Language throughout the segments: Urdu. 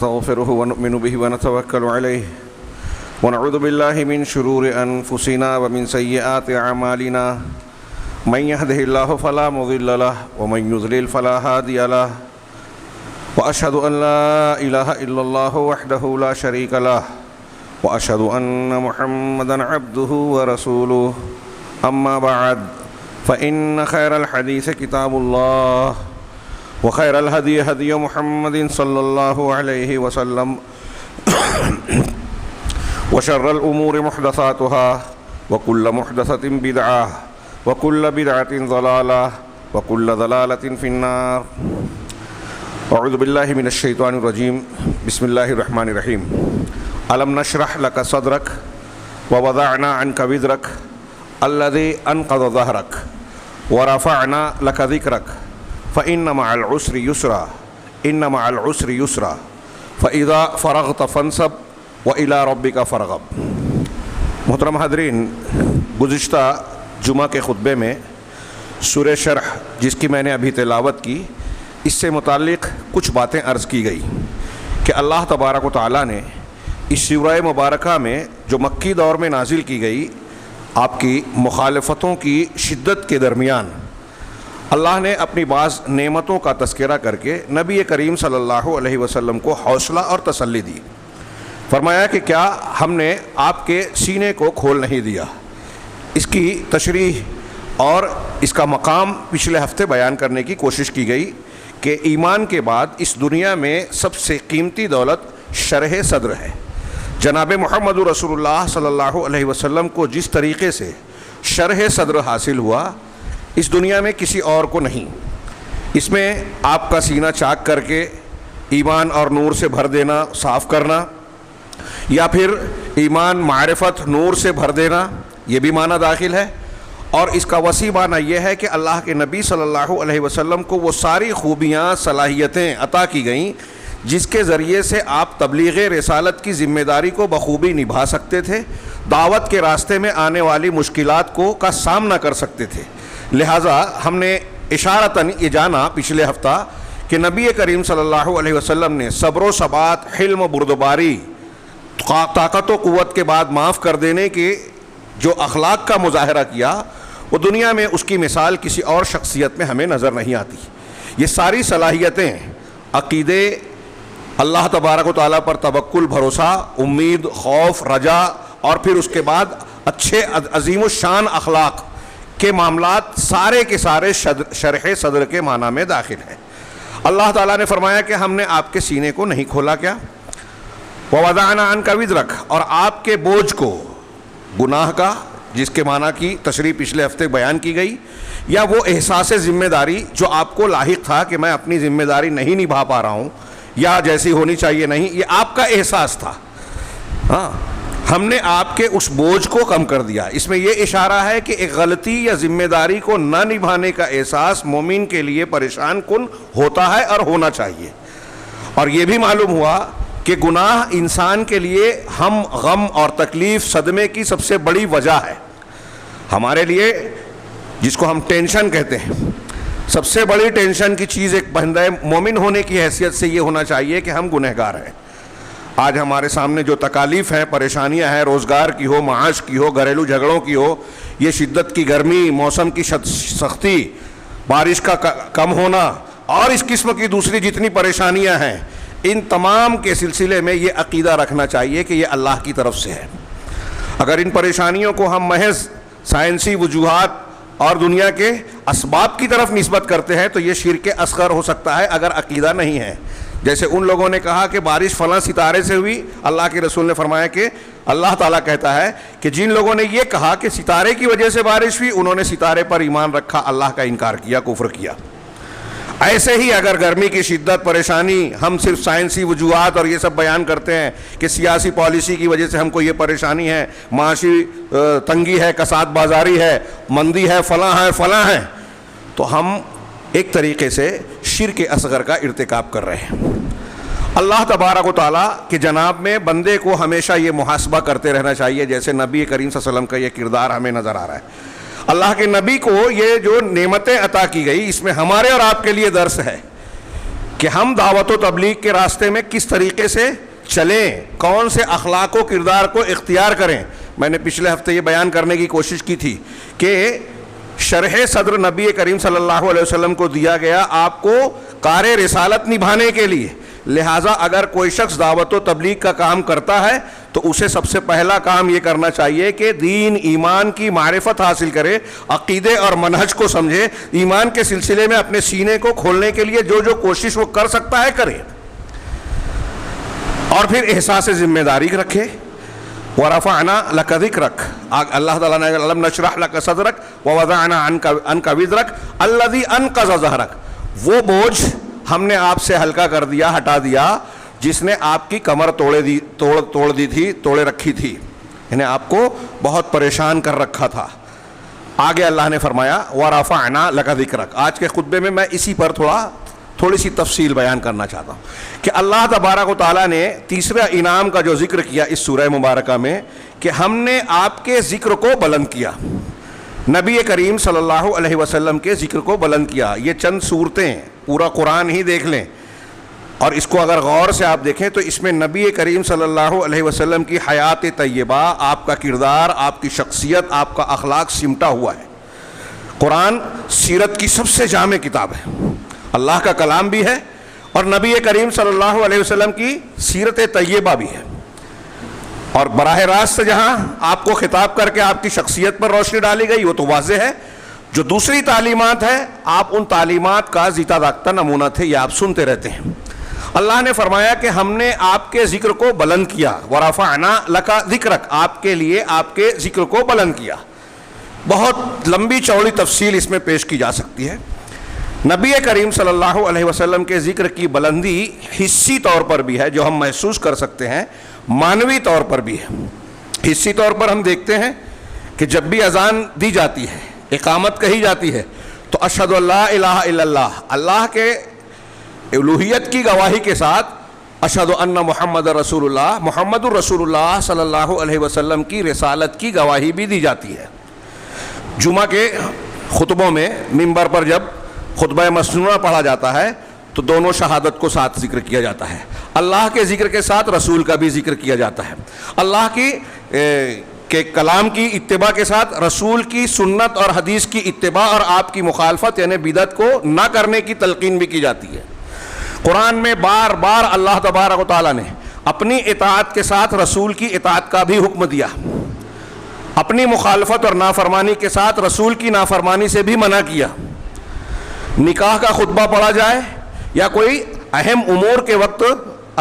ونستغفره ونؤمن به ونتوكل عليه ونعوذ بالله من شرور أنفسنا ومن سيئات أعمالنا من يهده الله فلا مضل له ومن يضلل فلا هادي له وأشهد أن لا إله إلا الله وحده لا شريك له وأشهد أن محمدا عبده ورسوله أما بعد فإن خير الحديث كتاب الله وخير الهدي هدي محمد صلى الله عليه وسلم وشر الأمور محدثاتها وكل محدثة بدعة وكل بدعة ضلالة وكل ضلالة في النار. أعوذ بالله من الشيطان الرجيم. بسم الله الرحمن الرحيم. ألم نشرح لك صدرك ووضعنا عنك وزرك الذي أنقض ظهرك ورفعنا لك ذكرك فإن مع العسر يسرا إن مع العسر يسرا فإذا فرغت فانصب وإلى ربك فارغب. محترم حاضرین، گزشتہ جمعہ کے خطبے میں سورہ شرح جس کی میں نے ابھی تلاوت کی، اس سے متعلق کچھ باتیں عرض کی گئی کہ اللہ تبارک و تعالیٰ نے اس سورہ مبارکہ میں جو مکی دور میں نازل کی گئی، آپ کی مخالفتوں کی شدت کے درمیان اللہ نے اپنی بعض نعمتوں کا تذکرہ کر کے نبی کریم صلی اللہ علیہ وسلم کو حوصلہ اور تسلی دی. فرمایا کہ کیا ہم نے آپ کے سینے کو کھول نہیں دیا. اس کی تشریح اور اس کا مقام پچھلے ہفتے بیان کرنے کی کوشش کی گئی کہ ایمان کے بعد اس دنیا میں سب سے قیمتی دولت شرح صدر ہے. جناب محمد رسول اللہ صلی اللہ علیہ وسلم کو جس طریقے سے شرح صدر حاصل ہوا، اس دنیا میں کسی اور کو نہیں. اس میں آپ کا سینہ چاک کر کے ایمان اور نور سے بھر دینا، صاف کرنا، یا پھر ایمان معرفت نور سے بھر دینا، یہ بھی معنی داخل ہے. اور اس کا وسیع معنی یہ ہے کہ اللہ کے نبی صلی اللہ علیہ وسلم کو وہ ساری خوبیاں، صلاحیتیں عطا کی گئیں جس کے ذریعے سے آپ تبلیغ رسالت کی ذمہ داری کو بخوبی نبھا سکتے تھے، دعوت کے راستے میں آنے والی مشکلات کا سامنا کر سکتے تھے. لہٰذا ہم نے اشارتاً یہ جانا پچھلے ہفتہ کہ نبی کریم صلی اللہ علیہ وسلم نے صبر و ثبات، حلم و بردباری، طاقت و قوت کے بعد معاف کر دینے کے جو اخلاق کا مظاہرہ کیا، وہ دنیا میں اس کی مثال کسی اور شخصیت میں ہمیں نظر نہیں آتی. یہ ساری صلاحیتیں، عقیدے، اللہ تبارک و تعالیٰ پر توکل، بھروسہ، امید، خوف، رجا، اور پھر اس کے بعد اچھے عظیم الشان اخلاق کے معاملات سارے کے سارے شرح صدر کے معنی میں داخل ہیں. اللہ تعالیٰ نے فرمایا کہ ہم نے آپ کے سینے کو نہیں کھولا. کیا؟ وَوَضَعْنَا عَنْكَ وِزْرَكَ، اور آپ کے بوجھ کو، گناہ کا جس کے معنی کی تشریح پچھلے ہفتے بیان کی گئی، یا وہ احساس ذمہ داری جو آپ کو لاحق تھا کہ میں اپنی ذمہ داری نہیں نبھا پا رہا ہوں یا جیسی ہونی چاہیے نہیں، یہ آپ کا احساس تھا. ہاں، ہم نے آپ کے اس بوجھ کو کم کر دیا. اس میں یہ اشارہ ہے کہ ایک غلطی یا ذمہ داری کو نہ نبھانے کا احساس مومن کے لیے پریشان کن ہوتا ہے اور ہونا چاہیے. اور یہ بھی معلوم ہوا کہ گناہ انسان کے لیے ہم، غم اور تکلیف، صدمے کی سب سے بڑی وجہ ہے. ہمارے لیے جس کو ہم ٹینشن کہتے ہیں، سب سے بڑی ٹینشن کی چیز ایک بندہ مومن ہونے کی حیثیت سے یہ ہونا چاہیے کہ ہم گنہگار ہیں. آج ہمارے سامنے جو تکالیف ہیں، پریشانیاں ہیں، روزگار کی ہو، معاش کی ہو، گھریلو جھگڑوں کی ہو، یہ شدت کی گرمی، موسم کی سختی، بارش کا کم ہونا، اور اس قسم کی دوسری جتنی پریشانیاں ہیں، ان تمام کے سلسلے میں یہ عقیدہ رکھنا چاہیے کہ یہ اللہ کی طرف سے ہے. اگر ان پریشانیوں کو ہم محض سائنسی وجوہات اور دنیا کے اسباب کی طرف نسبت کرتے ہیں تو یہ شرک اصغر ہو سکتا ہے اگر عقیدہ نہیں ہے. جیسے ان لوگوں نے کہا کہ بارش فلاں ستارے سے ہوئی، اللہ کے رسول نے فرمایا کہ اللہ تعالیٰ کہتا ہے کہ جن لوگوں نے یہ کہا کہ ستارے کی وجہ سے بارش ہوئی، انہوں نے ستارے پر ایمان رکھا، اللہ کا انکار کیا، کفر کیا. ایسے ہی اگر گرمی کی شدت، پریشانی، ہم صرف سائنسی وجوہات اور یہ سب بیان کرتے ہیں کہ سیاسی پالیسی کی وجہ سے ہم کو یہ پریشانی ہے، معاشی تنگی ہے، کساد بازاری ہے، مندی ہے، فلاں ہے، تو ہم ایک طریقے سے شرک اصغر کا ارتکاب کر رہے ہیں. اللہ تبارک و تعالیٰ کے جناب میں بندے کو ہمیشہ یہ محاسبہ کرتے رہنا چاہیے، جیسے نبی کریم صلی اللہ علیہ وسلم کا یہ کردار ہمیں نظر آ رہا ہے. اللہ کے نبی کو یہ جو نعمتیں عطا کی گئی، اس میں ہمارے اور آپ کے لیے درس ہے کہ ہم دعوت و تبلیغ کے راستے میں کس طریقے سے چلیں، کون سے اخلاق و کردار کو اختیار کریں. میں نے پچھلے ہفتے یہ بیان کرنے کی کوشش کی تھی کہ شرح صدر نبی کریم صلی اللہ علیہ وسلم کو دیا گیا آپ کو کار رسالت نبھانے کے لیے. لہٰذا اگر کوئی شخص دعوت و تبلیغ کا کام کرتا ہے تو اسے سب سے پہلا کام یہ کرنا چاہیے کہ دین ایمان کی معرفت حاصل کرے، عقیدے اور منہج کو سمجھے، ایمان کے سلسلے میں اپنے سینے کو کھولنے کے لیے جو جو کوشش وہ کر سکتا ہے کرے، اور پھر احساس ذمہ داری رکھے. وَرَفَعْنَا لَكَ ذِكْرَكَ، اللہ تعالیٰ نے أَلَمْ نَشْرَحْ لَكَ صَدْرَكَ وَوَضَعْنَا عَنْكَ وِزْرَكَ الَّذِي أَنْقَضَ ظَهْرَكَ، وہ بوجھ ہم نے آپ سے ہلکا کر دیا، ہٹا دیا، جس نے آپ کی کمر توڑے رکھی تھی، یعنی آپ کو بہت پریشان کر رکھا تھا. آگے اللہ نے فرمایا وَرَفَعْنَا لَكَ ذِكْرَكَ. آج کے خطبے میں میں اسی پر تھوڑی سی تفصیل بیان کرنا چاہتا ہوں کہ اللہ تبارک و تعالیٰ نے تیسرا انعام کا جو ذکر کیا اس سورہ مبارکہ میں کہ ہم نے آپ کے ذکر کو بلند کیا، نبی کریم صلی اللہ علیہ وسلم کے ذکر کو بلند کیا. یہ چند صورتیں، پورا قرآن ہی دیکھ لیں اور اس کو اگر غور سے آپ دیکھیں تو اس میں نبی کریم صلی اللہ علیہ وسلم کی حیات طیبہ، آپ کا کردار، آپ کی شخصیت، آپ کا اخلاق سمٹا ہوا ہے. قرآن سیرت کی سب سے جامع کتاب ہے، اللہ کا کلام بھی ہے اور نبی کریم صلی اللہ علیہ وسلم کی سیرت طیبہ بھی ہے. اور براہ راست جہاں آپ کو خطاب کر کے آپ کی شخصیت پر روشنی ڈالی گئی وہ تو واضح ہے. جو دوسری تعلیمات ہے آپ ان تعلیمات کا زیتا داغتا نمونہ تھے، یہ آپ سنتے رہتے ہیں. اللہ نے فرمایا کہ ہم نے آپ کے ذکر کو بلند کیا، وَرَفَعْنَا لَكَ ذِكْرَكَ، آپ کے لیے آپ کے ذکر کو بلند کیا. بہت لمبی چوڑی تفصیل اس میں پیش کی جا سکتی ہے. نبی کریم صلی اللہ علیہ وسلم کے ذکر کی بلندی حصی طور پر بھی ہے جو ہم محسوس کر سکتے ہیں، معنوی طور پر بھی ہے. حصی طور پر ہم دیکھتے ہیں کہ جب بھی اذان دی جاتی ہے، اقامت کہی جاتی ہے تو اشہد ان لا الہ الا اللہ، اللہ کے الوہیت کی گواہی کے ساتھ اشہد ان محمد رسول اللہ، محمد الرسول اللہ صلی اللہ علیہ وسلم کی رسالت کی گواہی بھی دی جاتی ہے. جمعہ کے خطبوں میں ممبر پر جب خطبہ مسنونہ پڑھا جاتا ہے تو دونوں شہادت کو ساتھ ذکر کیا جاتا ہے، اللہ کے ذکر کے ساتھ رسول کا بھی ذکر کیا جاتا ہے، اللہ کے کلام کی اتباع کے ساتھ رسول کی سنت اور حدیث کی اتباع اور آپ کی مخالفت یعنی بدعت کو نہ کرنے کی تلقین بھی کی جاتی ہے. قرآن میں بار بار اللہ تبارک و تعالیٰ نے اپنی اطاعت کے ساتھ رسول کی اطاعت کا بھی حکم دیا، اپنی مخالفت اور نافرمانی کے ساتھ رسول کی نافرمانی سے بھی منع کیا. نکاح کا خطبہ پڑھا جائے یا کوئی اہم امور کے وقت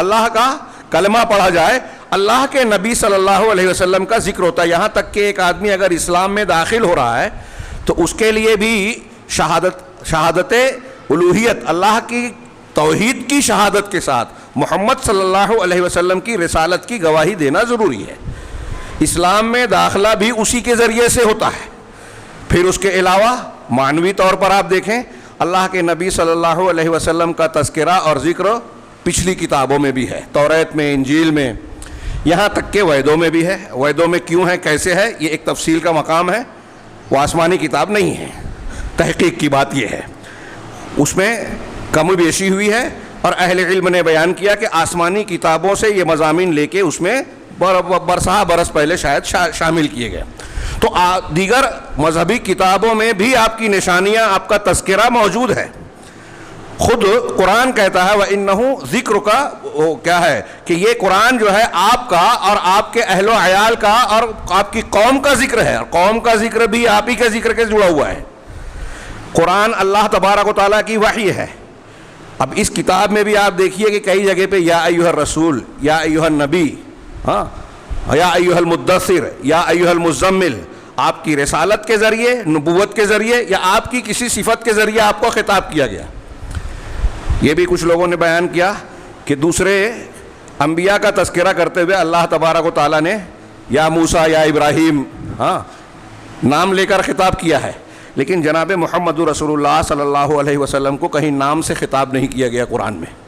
اللہ کا کلمہ پڑھا جائے، اللہ کے نبی صلی اللہ علیہ وسلم کا ذکر ہوتا ہے. یہاں تک کہ ایک آدمی اگر اسلام میں داخل ہو رہا ہے تو اس کے لیے بھی شہادت الوہیت، اللہ کی توحید کی شہادت کے ساتھ محمد صلی اللہ علیہ وسلم کی رسالت کی گواہی دینا ضروری ہے. اسلام میں داخلہ بھی اسی کے ذریعے سے ہوتا ہے. پھر اس کے علاوہ معنوی طور پر آپ دیکھیں اللہ کے نبی صلی اللہ علیہ وسلم کا تذکرہ اور ذکر پچھلی کتابوں میں بھی ہے، توریت میں، انجیل میں، یہاں تک کہ ویدوں میں بھی ہے. ویدوں میں کیوں ہے، کیسے ہے، یہ ایک تفصیل کا مقام ہے، وہ آسمانی کتاب نہیں ہے. تحقیق کی بات یہ ہے، اس میں کم و بیشی ہوئی ہے اور اہل علم نے بیان کیا کہ آسمانی کتابوں سے یہ مضامین لے کے اس میں برسہ برس پہلے شاید شامل کیے گئے. تو دیگر مذہبی کتابوں میں بھی آپ کی نشانیاں، آپ کا تذکرہ موجود ہے. خود قرآن کہتا ہے وَإِنَّهُ ذِكْرُكَ، کیا ہے کہ یہ قرآن جو ہے آپ کا اور آپ کے اہل و عیال کا اور آپ کی قوم کا ذکر ہے، اور قوم کا ذکر بھی آپ ہی کے ذکر کے جڑا ہوا ہے. قرآن اللہ تبارک و تعالیٰ کی وحی ہے. اب اس کتاب میں بھی آپ دیکھیے کہ کئی جگہ پہ یا ایھا الرسول، یا ایھا النبی، یا ایھا المدثر، یا ایھا المزمل، آپ کی رسالت کے ذریعے، نبوت کے ذریعے یا آپ کی کسی صفت کے ذریعے آپ کو خطاب کیا گیا. یہ بھی کچھ لوگوں نے بیان کیا کہ دوسرے انبیاء کا تذکرہ کرتے ہوئے اللہ تبارک و تعالیٰ نے یا موسیٰ یا ابراہیم نام لے کر خطاب کیا ہے، لیکن جناب محمد رسول اللہ صلی اللہ علیہ وسلم کو کہیں نام سے خطاب نہیں کیا گیا. قرآن میں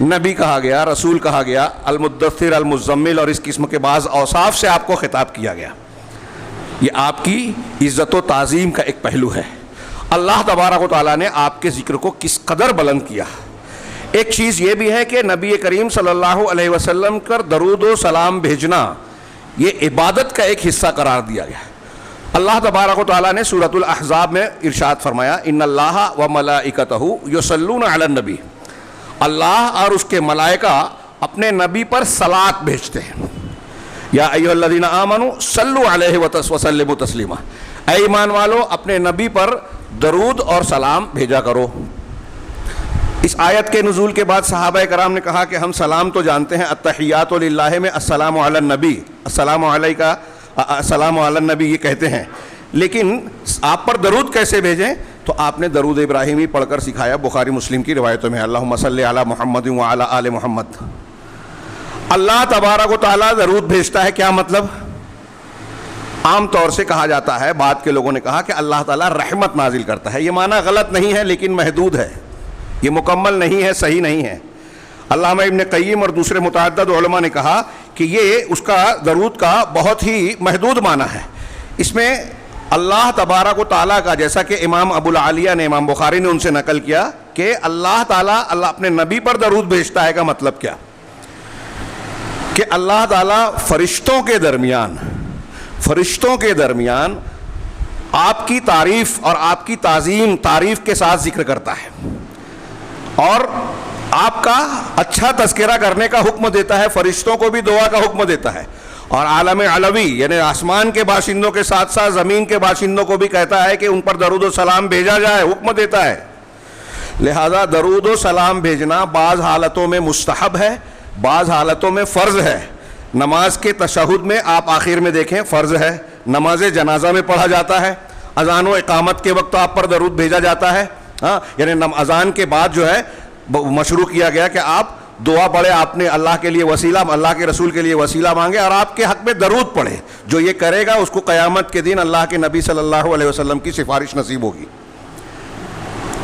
نبی کہا گیا، رسول کہا گیا، المدثر، المزمل اور اس قسم کے بعض اوصاف سے آپ کو خطاب کیا گیا. یہ آپ کی عزت و تعظیم کا ایک پہلو ہے. اللہ تبارک و تعالیٰ نے آپ کے ذکر کو کس قدر بلند کیا، ایک چیز یہ بھی ہے کہ نبی کریم صلی اللہ علیہ وسلم پر درود و سلام بھیجنا یہ عبادت کا ایک حصہ قرار دیا گیا ہے. اللہ تبارک و تعالیٰ نے سورۃ الاحزاب میں ارشاد فرمایا ان اللہ و ملائکتہ یصلون علی النبی، اللہ اور اس کے ملائکہ اپنے نبی پر صلاۃ بھیجتے ہیں. یا ایھا الذین آمنوا صلوا علیہ وسلموا تسلیما، اے ایمان والو اپنے نبی پر درود اور سلام بھیجا کرو. اس آیت کے نزول کے بعد صحابہ کرام نے کہا کہ ہم سلام تو جانتے ہیں، التحیات للہ میں السلام علی النبی، السلام علیکہ، السلام علی النبی یہ کہتے ہیں، لیکن آپ پر درود کیسے بھیجیں؟ تو آپ نے درود ابراہیمی پڑھ کر سکھایا. بخاری مسلم کی روایتوں میں اللہم صلی علی محمد وعلی آل محمد. اللہ تبارک و تعالیٰ درود بھیجتا ہے، کیا مطلب؟ عام طور سے کہا جاتا ہے، بعد کے لوگوں نے کہا کہ اللہ تعالیٰ رحمت نازل کرتا ہے. یہ معنی غلط نہیں ہے لیکن محدود ہے، یہ مکمل نہیں ہے، صحیح نہیں ہے. علامہ ابن قیم اور دوسرے متعدد علماء نے کہا کہ یہ اس کا درود کا بہت ہی محدود معنی ہے. اس میں اللہ تبارک و تعالیٰ کا، جیسا کہ امام ابو العالیہ نے، امام بخاری نے ان سے نقل کیا کہ اللہ تعالیٰ اپنے نبی پر درود بھیجتا ہے کا مطلب کیا؟ کہ اللہ تعالیٰ فرشتوں کے درمیان آپ کی تعریف اور آپ کی تعظیم تعریف کے ساتھ ذکر کرتا ہے اور آپ کا اچھا تذکرہ کرنے کا حکم دیتا ہے، فرشتوں کو بھی دعا کا حکم دیتا ہے، اور عالم علوی یعنی آسمان کے باشندوں کے ساتھ ساتھ زمین کے باشندوں کو بھی کہتا ہے کہ ان پر درود و سلام بھیجا جائے، حکم دیتا ہے. لہذا درود و سلام بھیجنا بعض حالتوں میں مستحب ہے، بعض حالتوں میں فرض ہے. نماز کے تشہد میں آپ آخر میں دیکھیں فرض ہے، نماز جنازہ میں پڑھا جاتا ہے، اذان و اقامت کے وقت آپ پر درود بھیجا جاتا ہے. یعنی اذان کے بعد جو ہے مشروع کیا گیا کہ آپ دعا پڑھے، آپ نے اللہ کے لیے وسیلہ، اللہ کے رسول کے لیے وسیلہ مانگے اور آپ کے حق میں درود پڑھے. جو یہ کرے گا اس کو قیامت کے دن اللہ کے نبی صلی اللہ علیہ وسلم کی سفارش نصیب ہوگی.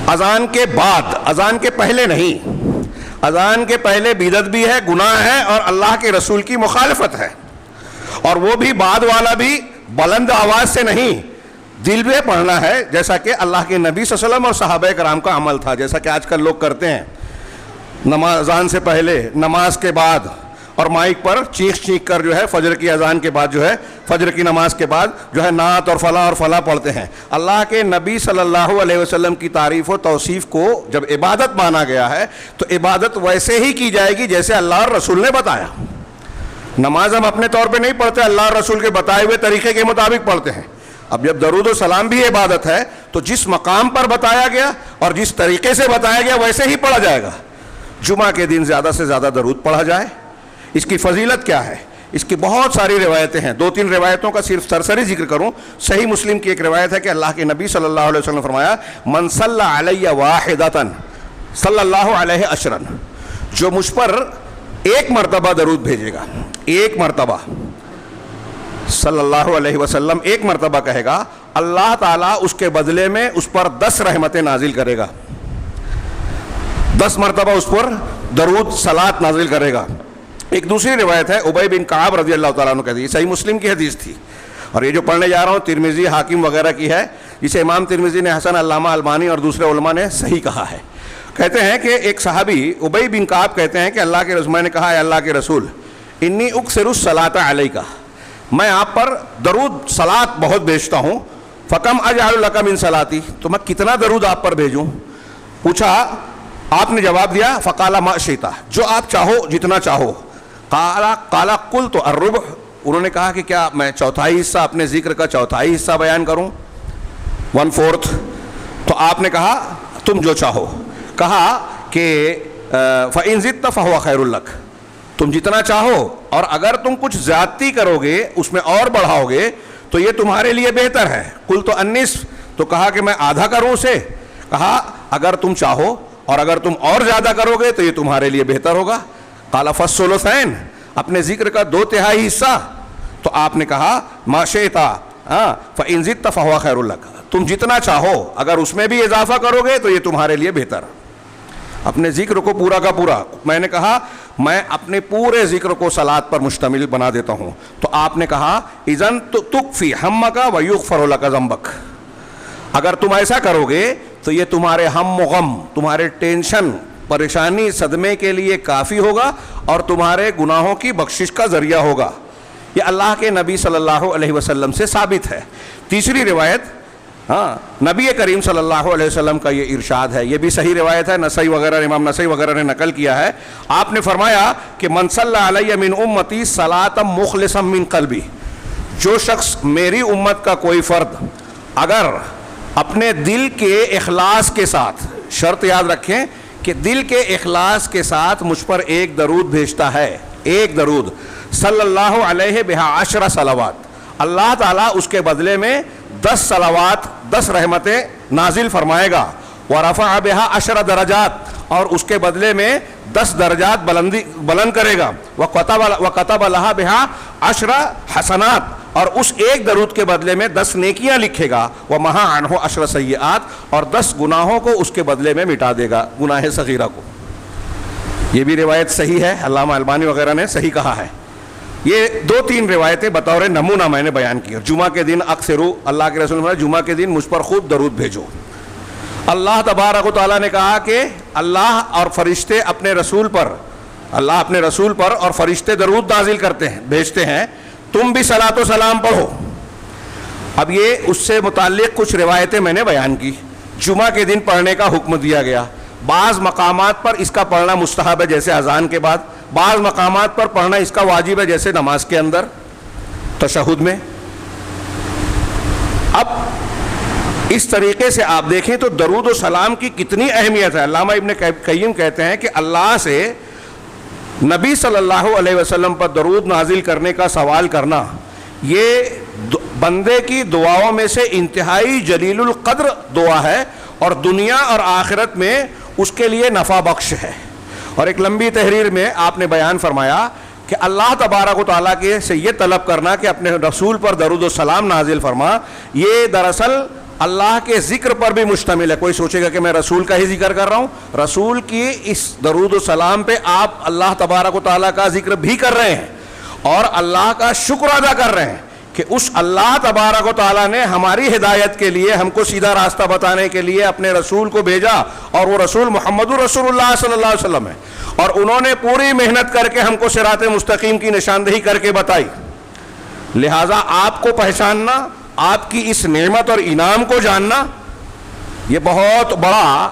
اذان کے بعد، اذان کے پہلے نہیں. اذان کے پہلے بدعت بھی ہے، گناہ ہے اور اللہ کے رسول کی مخالفت ہے، اور وہ بھی بعد والا بھی بلند آواز سے نہیں، دل میں پڑھنا ہے، جیسا کہ اللہ کے نبی صلی اللہ علیہ وسلم اور صحابہ کرام کا عمل تھا، جیسا کہ آج کل لوگ کرتے ہیں. نماز اذان سے پہلے، نماز کے بعد، اور مائک پر چیخ کر جو ہے فجر کی اذان کے بعد جو ہے، فجر کی نماز کے بعد جو ہے نعت اور فلاں پڑھتے ہیں. اللہ کے نبی صلی اللہ علیہ وسلم کی تعریف و توصیف کو جب عبادت مانا گیا ہے تو عبادت ویسے ہی کی جائے گی جیسے اللہ اور رسول نے بتایا. نماز ہم اپنے طور پہ نہیں پڑھتے، اللہ اور رسول کے بتائے ہوئے طریقے کے مطابق پڑھتے ہیں. اب جب درود و سلام بھی عبادت ہے تو جس مقام پر بتایا گیا اور جس طریقے سے بتایا گیا ویسے ہی پڑھا جائے گا. جمعہ کے دن زیادہ سے زیادہ درود پڑھا جائے. اس کی فضیلت کیا ہے؟ اس کی بہت ساری روایتیں ہیں. 2-3 روایتوں کا صرف سرسری ذکر کروں. صحیح مسلم کی ایک روایت ہے کہ اللہ کے نبی صلی اللہ علیہ وسلم نے فرمایا من صلی علی واحدۃ صلی اللہ علیہ عشرا، جو مجھ پر ایک مرتبہ درود بھیجے گا، ایک مرتبہ صلی اللہ علیہ وسلم ایک مرتبہ کہے گا، اللہ تعالیٰ اس کے بدلے میں اس پر 10 رحمتیں نازل کرے گا. 10 مرتبہ اس پر درود صلات نازل کرے گا. ایک دوسری روایت ہے ابی بن کعب رضی اللہ تعالیٰ عنہ کہتی ہے، صحیح مسلم کی حدیث تھی، اور یہ جو پڑھنے جا رہا ہوں ترمذی، حاکم وغیرہ کی ہے، جسے امام ترمذی نے حسن، علامہ البانی اور دوسرے علماء نے صحیح کہا ہے. کہتے ہیں کہ ایک صحابی ابی بن کعب کہتے ہیں کہ اللہ کے رسول، میں نے کہا ہے اللہ کے رسول انی اکثر الصلاۃ علیکہ، میں آپ پر درود صلات بہت بھیجتا ہوں، فکم اجعل لک من صلاتی، تو میں کتنا درود آپ پر بھیجوں؟ پوچھا، آپ نے جواب دیا فقال ما شئت، جو آپ چاہو، جتنا چاہو. قال قلت الربع، انہوں نے کہا کہ کیا میں چوتھائی حصہ اپنے ذکر کا چوتھائی حصہ بیان کروں، 1/4؟ تو آپ نے کہا تم جو چاہو. کہا کہ فإن زدت فهو خير لك، تم جتنا چاہو، اور اگر تم کچھ زیادتی کرو گے اس میں اور بڑھاؤ گے تو یہ تمہارے لیے بہتر ہے. قلت النصف، تو کہا کہ میں آدھا کروں اسے. کہا اگر تم چاہو اور اگر تم اور زیادہ کرو گے تو یہ تمہارے لیے بہتر ہوگا. قال فالثلثین، اپنے ذکر کا 2/3 حصہ. تو آپ نے کہا ما شئت فإن زدت فهو خير لك، تم جتنا چاہو اگر اس میں بھی اضافہ کرو گے تو یہ تمہارے لیے بہتر. اپنے ذکر کو پورا کا پورا، میں نے کہا میں اپنے پورے ذکر کو صلات پر مشتمل بنا دیتا ہوں. تو آپ نے کہا اذن تکفی ہمک ویغفر لک ذنبک، اگر تم ایسا کرو گے تو یہ تمہارے ہم و غم، تمہارے ٹینشن پریشانی صدمے کے لیے کافی ہوگا اور تمہارے گناہوں کی بخشش کا ذریعہ ہوگا. یہ اللہ کے نبی صلی اللہ علیہ وسلم سے ثابت ہے. تیسری روایت نبی کریم صلی اللہ علیہ وسلم کا یہ ارشاد ہے, یہ بھی صحیح روایت ہے, نسائی وغیرہ, امام نسائی وغیرہ نے نقل کیا ہے. آپ نے فرمایا کہ من صلی علیہ من امتی صلاۃ مخلصا من قلبی, جو شخص میری امت کا کوئی فرد اگر اپنے دل کے اخلاص کے ساتھ, شرط یاد رکھیں کہ دل کے اخلاص کے ساتھ مجھ پر ایک درود بھیجتا ہے, ایک درود, صلی اللہ علیہ بہا 10 صلوات, اللہ تعالیٰ اس کے بدلے میں 10 صلوات, 10 رحمتیں نازل فرمائے گا. ورفع بہا 10 درجات, اور اس کے بدلے میں 10 درجات بلند کرے گا. وکتب لہا بہا 10 حسنات, اور اس ایک درود کے بدلے میں 10 نیکیاں لکھے گا. ومحا عنہ 10 سیئات, اور 10 گناہوں کو اس کے بدلے میں مٹا دے گا, گناہ صغیرہ کو. یہ بھی روایت صحیح ہے, علامہ البانی وغیرہ نے صحیح کہا ہے. یہ 2-3 روایتیں بطور نمونہ میں نے بیان کی. جمعہ کے دن اکثرو, اللہ کے رسول نے جمعہ کے دن مجھ پر خوب درود بھیجو. اللہ تبارک و تعالیٰ نے کہا کہ اللہ اور فرشتے اپنے رسول پر, اللہ اپنے رسول پر اور فرشتے درود نازل کرتے ہیں, بھیجتے ہیں, تم بھی صلاۃ و سلام پڑھو. اب یہ اس سے متعلق کچھ روایتیں میں نے بیان کی. جمعہ کے دن پڑھنے کا حکم دیا گیا. بعض مقامات پر اس کا پڑھنا مستحب ہے جیسے اذان کے بعد, بعض مقامات پر پڑھنا اس کا واجب ہے جیسے نماز کے اندر تشہد میں. اب اس طریقے سے آپ دیکھیں تو درود و سلام کی کتنی اہمیت ہے. علامہ ابن قیم کہتے ہیں کہ اللہ سے نبی صلی اللہ علیہ وسلم پر درود نازل کرنے کا سوال کرنا یہ بندے کی دعاؤں میں سے انتہائی جلیل القدر دعا ہے, اور دنیا اور آخرت میں اس کے لیے نفع بخش ہے. اور ایک لمبی تحریر میں آپ نے بیان فرمایا کہ اللہ تبارک و تعالیٰ کے سے یہ طلب کرنا کہ اپنے رسول پر درود و سلام نازل فرما, یہ دراصل اللہ کے ذکر پر بھی مشتمل ہے. کوئی سوچے گا کہ میں رسول کا ہی ذکر کر رہا ہوں, رسول کی اس درود و سلام پہ آپ اللہ تبارک و تعالیٰ کا ذکر بھی کر رہے ہیں اور اللہ کا شکر ادا کر رہے ہیں کہ اس اللہ تبارک و تعالیٰ نے ہماری ہدایت کے لیے, ہم کو سیدھا راستہ بتانے کے لیے اپنے رسول کو بھیجا, اور وہ رسول محمد رسول اللہ صلی اللہ علیہ وسلم ہے, اور انہوں نے پوری محنت کر کے ہم کو صراط مستقیم کی نشاندہی کر کے بتائی. لہٰذا آپ کو پہچاننا, آپ کی اس نعمت اور انعام کو جاننا, یہ بہت بڑا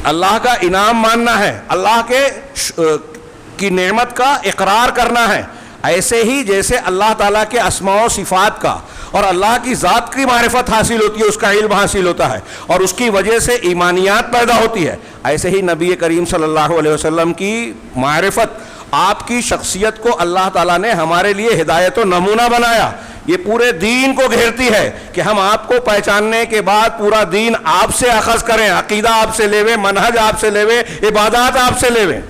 اللہ کا انعام ماننا ہے, اللہ کی نعمت کا اقرار کرنا ہے. ایسے ہی جیسے اللہ تعالیٰ کے اسماء و صفات کا اور اللہ کی ذات کی معرفت حاصل ہوتی ہے, اس کا علم حاصل ہوتا ہے, اور اس کی وجہ سے ایمانیات پیدا ہوتی ہے, ایسے ہی نبی کریم صلی اللہ علیہ وسلم کی معرفت, آپ کی شخصیت کو اللہ تعالیٰ نے ہمارے لیے ہدایت و نمونہ بنایا. یہ پورے دین کو گھیرتی ہے کہ ہم آپ کو پہچاننے کے بعد پورا دین آپ سے اخذ کریں, عقیدہ آپ سے لیویں, منہج آپ سے لیویں, عبادات آپ سے لیویں.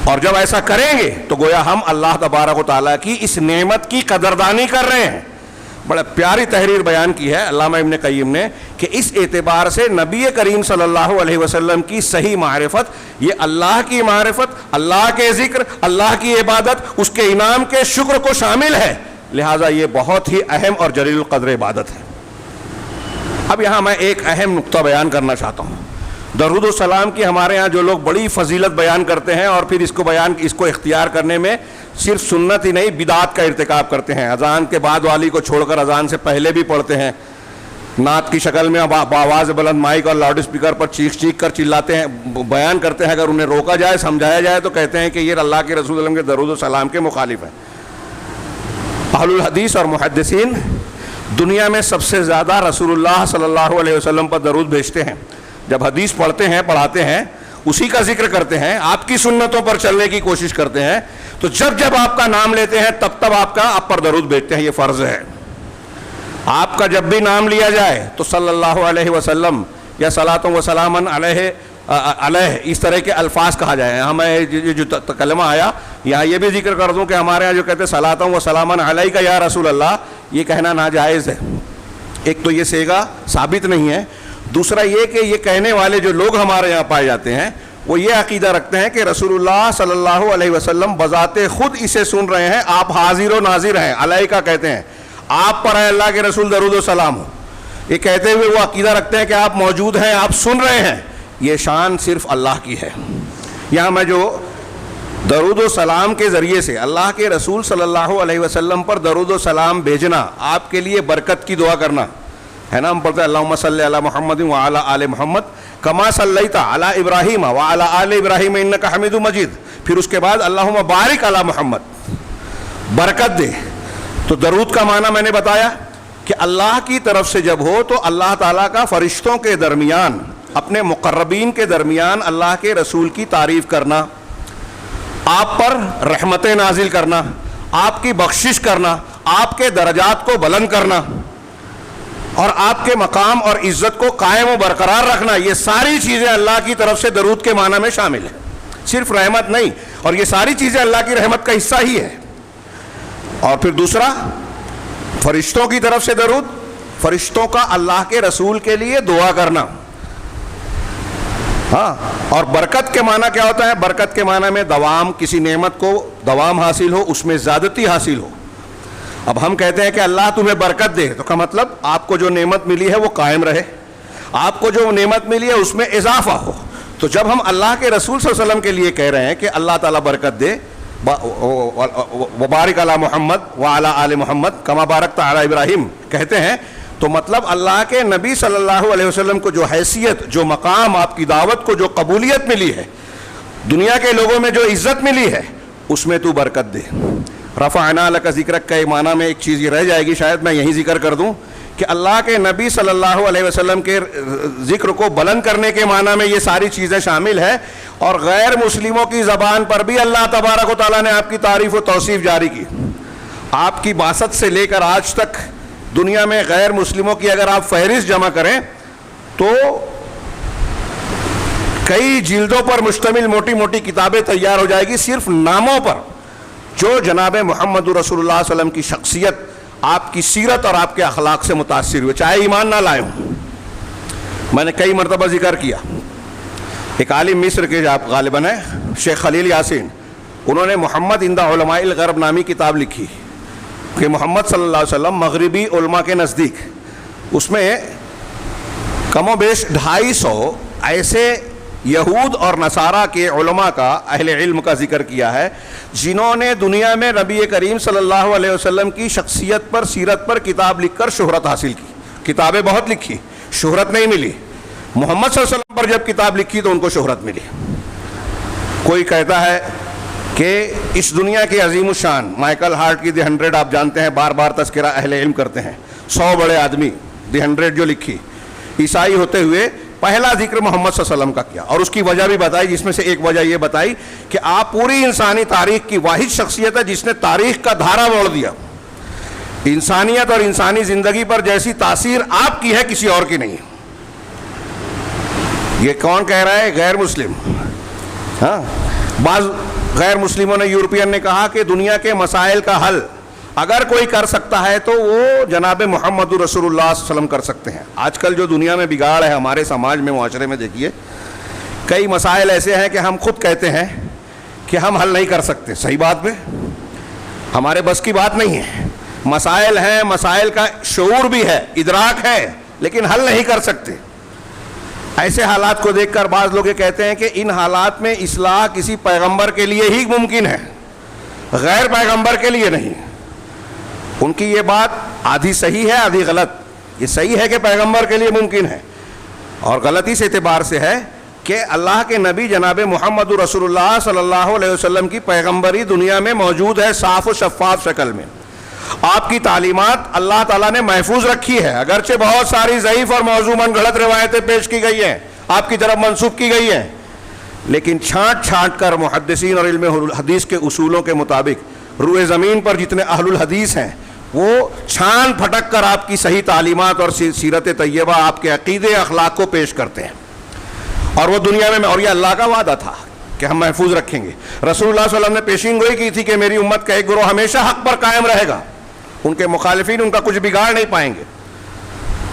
اور جب ایسا کریں گے تو گویا ہم اللہ تبارک و تعالیٰ کی اس نعمت کی قدردانی کر رہے ہیں. بڑا پیاری تحریر بیان کی ہے علامہ ابن قیم نے کہ اس اعتبار سے نبی کریم صلی اللہ علیہ وسلم کی صحیح معرفت, یہ اللہ کی معرفت, اللہ کے ذکر, اللہ کی عبادت, اس کے انعام کے شکر کو شامل ہے. لہٰذا یہ بہت ہی اہم اور جلیل القدر عبادت ہے. اب یہاں میں ایک اہم نقطہ بیان کرنا چاہتا ہوں. درود و سلام کی ہمارے ہاں جو لوگ بڑی فضیلت بیان کرتے ہیں اور پھر اس کو اختیار کرنے میں صرف سنت ہی نہیں بدعات کا ارتکاب کرتے ہیں. اذان کے بعد والی کو چھوڑ کر اذان سے پہلے بھی پڑھتے ہیں, نعت کی شکل میں آواز بلند مائک اور لاؤڈ اسپیکر پر چیخ کر چلاتے ہیں, بیان کرتے ہیں. اگر انہیں روکا جائے, سمجھایا جائے تو کہتے ہیں کہ یہ اللہ کے رسول وسلم کے درود و سلام کے مخالف ہیں. اہل الحدیث اور محدثین دنیا میں سب سے زیادہ رسول اللہ صلی اللہ علیہ وسلم پر درود بھیجتے ہیں. جب حدیث پڑھتے ہیں, پڑھاتے ہیں, اسی کا ذکر کرتے ہیں, آپ کی سنتوں پر چلنے کی کوشش کرتے ہیں, تو جب آپ کا نام لیتے ہیں تب آپ پر درود بھیجتے ہیں. یہ فرض ہے. آپ کا جب بھی نام لیا جائے تو صلی اللہ علیہ وسلم یا صلاۃ و سلام علیہ اس طرح کے الفاظ کہا جائے. ہمیں جو کلمہ آیا یہاں یہ بھی ذکر کر دوں کہ ہمارے یہاں جو کہتے ہیں صلاۃ و سلام علیہ کا یا رسول اللہ, یہ کہنا ناجائز ہے. ایک تو یہ صیغہ ثابت نہیں ہے, دوسرا یہ کہ یہ کہنے والے جو لوگ ہمارے یہاں پائے جاتے ہیں وہ یہ عقیدہ رکھتے ہیں کہ رسول اللہ صلی اللہ علیہ وسلم بذات خود اسے سن رہے ہیں, آپ حاضر و ناظر ہیں. علیہ کا کہتے ہیں, آپ پر ہے اللہ کے رسول درود و سلام ہو. یہ کہتے ہوئے وہ عقیدہ رکھتے ہیں کہ آپ موجود ہیں, آپ سن رہے ہیں. یہ شان صرف اللہ کی ہے. یہاں میں جو درود و سلام کے ذریعے سے اللہ کے رسول صلی اللہ علیہ وسلم پر درود و سلام بھیجنا, آپ کے لیے برکت کی دعا کرنا ہے نا. ہم پڑھتے ہیں اللہم صلی علی محمد وعلی آل محمد کما صلیت علی ابراہیم وعلی آل ابراہیم انک حمید مجید. پھر اس کے بعد اللہم بارک علی محمد, برکت دے. تو درود کا معنی میں نے بتایا کہ اللہ کی طرف سے جب ہو تو اللہ تعالیٰ کا فرشتوں کے درمیان, اپنے مقربین کے درمیان اللہ کے رسول کی تعریف کرنا, آپ پر رحمتیں نازل کرنا, آپ کی بخشش کرنا, آپ کے درجات کو بلند کرنا اور آپ کے مقام اور عزت کو قائم و برقرار رکھنا, یہ ساری چیزیں اللہ کی طرف سے درود کے معنی میں شامل ہیں. صرف رحمت نہیں, اور یہ ساری چیزیں اللہ کی رحمت کا حصہ ہی ہے. اور پھر دوسرا, فرشتوں کی طرف سے درود, فرشتوں کا اللہ کے رسول کے لیے دعا کرنا. ہاں, اور برکت کے معنی کیا ہوتا ہے؟ برکت کے معنی میں دوام, کسی نعمت کو دوام حاصل ہو, اس میں زیادتی حاصل ہو. اب ہم کہتے ہیں کہ اللہ تمہیں برکت دے, تو کا مطلب آپ کو جو نعمت ملی ہے وہ قائم رہے, آپ کو جو نعمت ملی ہے اس میں اضافہ ہو. تو جب ہم اللہ کے رسول صلی اللہ علیہ وسلم کے لیے کہہ رہے ہیں کہ اللہ تعالیٰ برکت دے, وبارک علی محمد وعلی آل محمد کما بارکت علی ابراہیم کہتے ہیں, تو مطلب اللہ کے نبی صلی اللہ علیہ وسلم کو جو حیثیت, جو مقام, آپ کی دعوت کو جو قبولیت ملی ہے, دنیا کے لوگوں میں جو عزت ملی ہے, اس میں تو برکت دے. رفعنا لک ذکرک کے معنی میں ایک چیز یہ رہ جائے گی, شاید میں یہیں ذکر کر دوں کہ اللہ کے نبی صلی اللہ علیہ وسلم کے ذکر کو بلند کرنے کے معنی میں یہ ساری چیزیں شامل ہے. اور غیر مسلموں کی زبان پر بھی اللہ تبارک و تعالیٰ نے آپ کی تعریف و توصیف جاری کی. آپ کی بعثت سے لے کر آج تک دنیا میں غیر مسلموں کی اگر آپ فہرست جمع کریں تو کئی جلدوں پر مشتمل موٹی موٹی کتابیں تیار ہو جائے گی صرف ناموں پر, جو جناب محمد رسول اللہ صلی اللہ علیہ وسلم کی شخصیت, آپ کی سیرت اور آپ کے اخلاق سے متاثر ہوئے, چاہے ایمان نہ لائے ہوں. میں نے کئی مرتبہ ذکر کیا, ایک عالم مصر کے آپ غالباً ہیں شیخ خلیل یاسین, انہوں نے محمد عند علماء الغرب نامی کتاب لکھی کہ محمد صلی اللہ علیہ وسلم مغربی علماء کے نزدیک, اس میں کم و بیش 250 ایسے یہود اور نصارہ کے علماء کا, اہل علم کا ذکر کیا ہے جنہوں نے دنیا میں نبی کریم صلی اللہ علیہ وسلم کی شخصیت پر, سیرت پر کتاب لکھ کر شہرت حاصل کی. کتابیں بہت لکھی, شہرت نہیں ملی. محمد صلی اللہ علیہ وسلم پر جب کتاب لکھی تو ان کو شہرت ملی. کوئی کہتا ہے کہ اس دنیا کے عظیم الشان مائیکل ہارٹ کی دی 100 آپ جانتے ہیں, بار بار تذکرہ اہل علم کرتے ہیں, 100 بڑے آدمی, دی 100 جو لکھی, عیسائی ہوتے ہوئے پہلا ذکر محمد صلی اللہ علیہ وسلم کا کیا, اور اس کی وجہ بھی بتائی, جس میں سے ایک وجہ یہ بتائی کہ آپ پوری انسانی تاریخ کی واحد شخصیت ہے جس نے تاریخ کا دھارا موڑ دیا. انسانیت اور انسانی زندگی پر جیسی تاثیر آپ کی ہے کسی اور کی نہیں. یہ کون کہہ رہا ہے؟ غیر مسلم. ہاں, بعض غیر مسلموں نے, یورپین نے کہا کہ دنیا کے مسائل کا حل اگر کوئی کر سکتا ہے تو وہ جناب محمد رسول اللہ صلی اللہ علیہ وسلم کر سکتے ہیں. آج کل جو دنیا میں بگاڑ ہے ہمارے سماج میں, معاشرے میں, دیکھیے کئی مسائل ایسے ہیں کہ ہم خود کہتے ہیں کہ ہم حل نہیں کر سکتے. صحیح بات میں ہمارے بس کی بات نہیں ہے. مسائل ہیں, مسائل کا شعور بھی ہے, ادراک ہے, لیکن حل نہیں کر سکتے. ایسے حالات کو دیکھ کر بعض لوگ یہ کہتے ہیں کہ ان حالات میں اصلاح کسی پیغمبر کے لیے ہی ممکن ہے, غیر پیغمبر کے لیے نہیں. ان کی یہ بات آدھی صحیح ہے آدھی غلط. یہ صحیح ہے کہ پیغمبر کے لیے ممکن ہے, اور غلط اس اعتبار سے ہے کہ اللہ کے نبی جناب محمد رسول اللہ صلی اللہ علیہ وسلم کی پیغمبری دنیا میں موجود ہے صاف و شفاف شکل میں. آپ کی تعلیمات اللہ تعالیٰ نے محفوظ رکھی ہے, اگرچہ بہت ساری ضعیف اور موضوع من غلط روایتیں پیش کی گئی ہیں, آپ کی طرف منسوخ کی گئی ہیں, لیکن چھانٹ چھانٹ کر محدثین اور علم حدیث کے اصولوں کے مطابق روئے زمین پر جتنے اہل الحدیث ہیں وہ چھان پھٹک کر آپ کی صحیح تعلیمات اور سیرت طیبہ, آپ کے عقیدے اخلاق کو پیش کرتے ہیں. اور وہ دنیا میں, اور یہ اللہ کا وعدہ تھا کہ ہم محفوظ رکھیں گے. رسول اللہ صلی اللہ علیہ وسلم نے پیشین گوئی کی تھی کہ میری امت کا ایک گروہ ہمیشہ حق پر قائم رہے گا, ان کے مخالفین ان کا کچھ بگاڑ نہیں پائیں گے.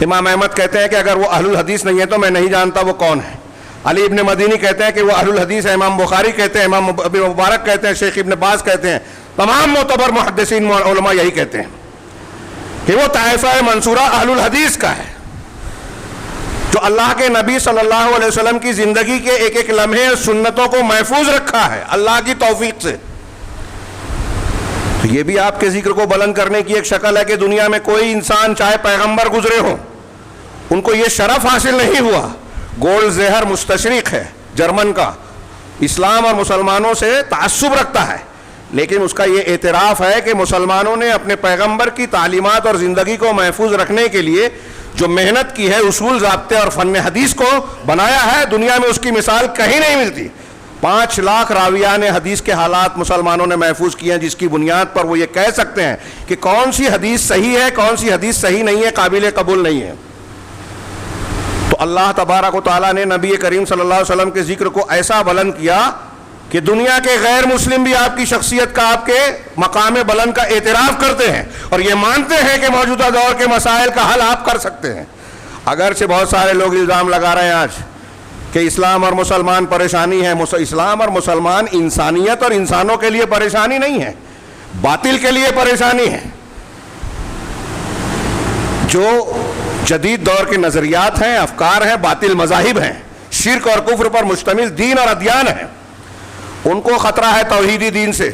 امام احمد کہتے ہیں کہ اگر وہ اہل الحدیث نہیں ہے تو میں نہیں جانتا وہ کون ہے. علی ابن مدینی کہتے ہیں کہ وہ اہل الحدیث ہے. امام بخاری کہتے ہیں, امام ابی مبارک کہتے ہیں, شیخ ابن باز کہتے ہیں, تمام معتبر محدثین علماء یہی کہتے ہیں کہ وہ طائفہ منصورہ اہل الحدیث کا ہے. جو اللہ کے نبی صلی اللہ علیہ وسلم کی زندگی کے ایک ایک لمحے سنتوں کو محفوظ رکھا ہے اللہ کی توفیق سے. تو یہ بھی آپ کے ذکر کو بلند کرنے کی ایک شکل ہے کہ دنیا میں کوئی انسان چاہے پیغمبر گزرے ہوں ان کو یہ شرف حاصل نہیں ہوا. گولڈ زہر مستشرق ہے جرمن کا, اسلام اور مسلمانوں سے تعصب رکھتا ہے, لیکن اس کا یہ اعتراف ہے کہ مسلمانوں نے اپنے پیغمبر کی تعلیمات اور زندگی کو محفوظ رکھنے کے لیے جو محنت کی ہے, اصول ضابطے اور فن حدیث کو بنایا ہے, دنیا میں اس کی مثال کہیں نہیں ملتی. 5 لاکھ راویان حدیث کے حالات مسلمانوں نے محفوظ کیے ہیں, جس کی بنیاد پر وہ یہ کہہ سکتے ہیں کہ کون سی حدیث صحیح ہے, کون سی حدیث صحیح نہیں ہے, قابل قبول نہیں ہے. تو اللہ تبارک و تعالیٰ نے نبی کریم صلی اللہ علیہ وسلم کے ذکر کو ایسا بلند کیا کہ دنیا کے غیر مسلم بھی آپ کی شخصیت کا, آپ کے مقام بلند کا اعتراف کرتے ہیں اور یہ مانتے ہیں کہ موجودہ دور کے مسائل کا حل آپ کر سکتے ہیں. اگرچہ بہت سارے لوگ الزام لگا رہے ہیں آج کہ اسلام اور مسلمان پریشانی ہے. اسلام اور مسلمان انسانیت اور انسانوں کے لیے پریشانی نہیں ہے, باطل کے لیے پریشانی ہے. جو جدید دور کے نظریات ہیں, افکار ہیں, باطل مذاہب ہیں, شرک اور کفر پر مشتمل دین اور ادیان ہیں, ان کو خطرہ ہے توحیدی دین سے.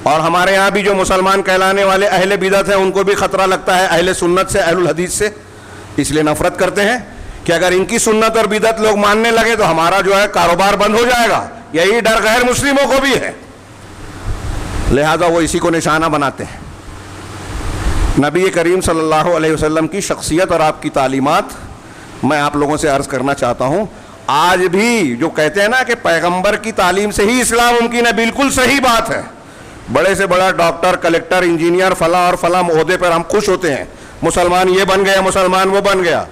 اور ہمارے یہاں بھی جو مسلمان کہلانے والے اہل بدعت ہیں ان کو بھی خطرہ لگتا ہے اہل سنت سے, اہل الحدیث سے. اس لیے نفرت کرتے ہیں کہ اگر ان کی سنت اور بدعت لوگ ماننے لگے تو ہمارا جو ہے کاروبار بند ہو جائے گا. یہی ڈر غیر مسلموں کو بھی ہے, لہذا وہ اسی کو نشانہ بناتے ہیں. نبی کریم صلی اللہ علیہ وسلم کی شخصیت اور آپ کی تعلیمات میں آپ لوگوں سے عرض کرنا چاہتا ہوں. آج بھی جو کہتے ہیں نا کہ پیغمبر کی تعلیم سے ہی اسلام ممکن ہے, بالکل صحیح بات ہے. بڑے سے بڑا ڈاکٹر, کلیکٹر, انجینئر, فلاں اور فلاں عہدے پر ہم خوش ہوتے ہیں, مسلمان یہ بن گیا, مسلمان وہ بن گیا.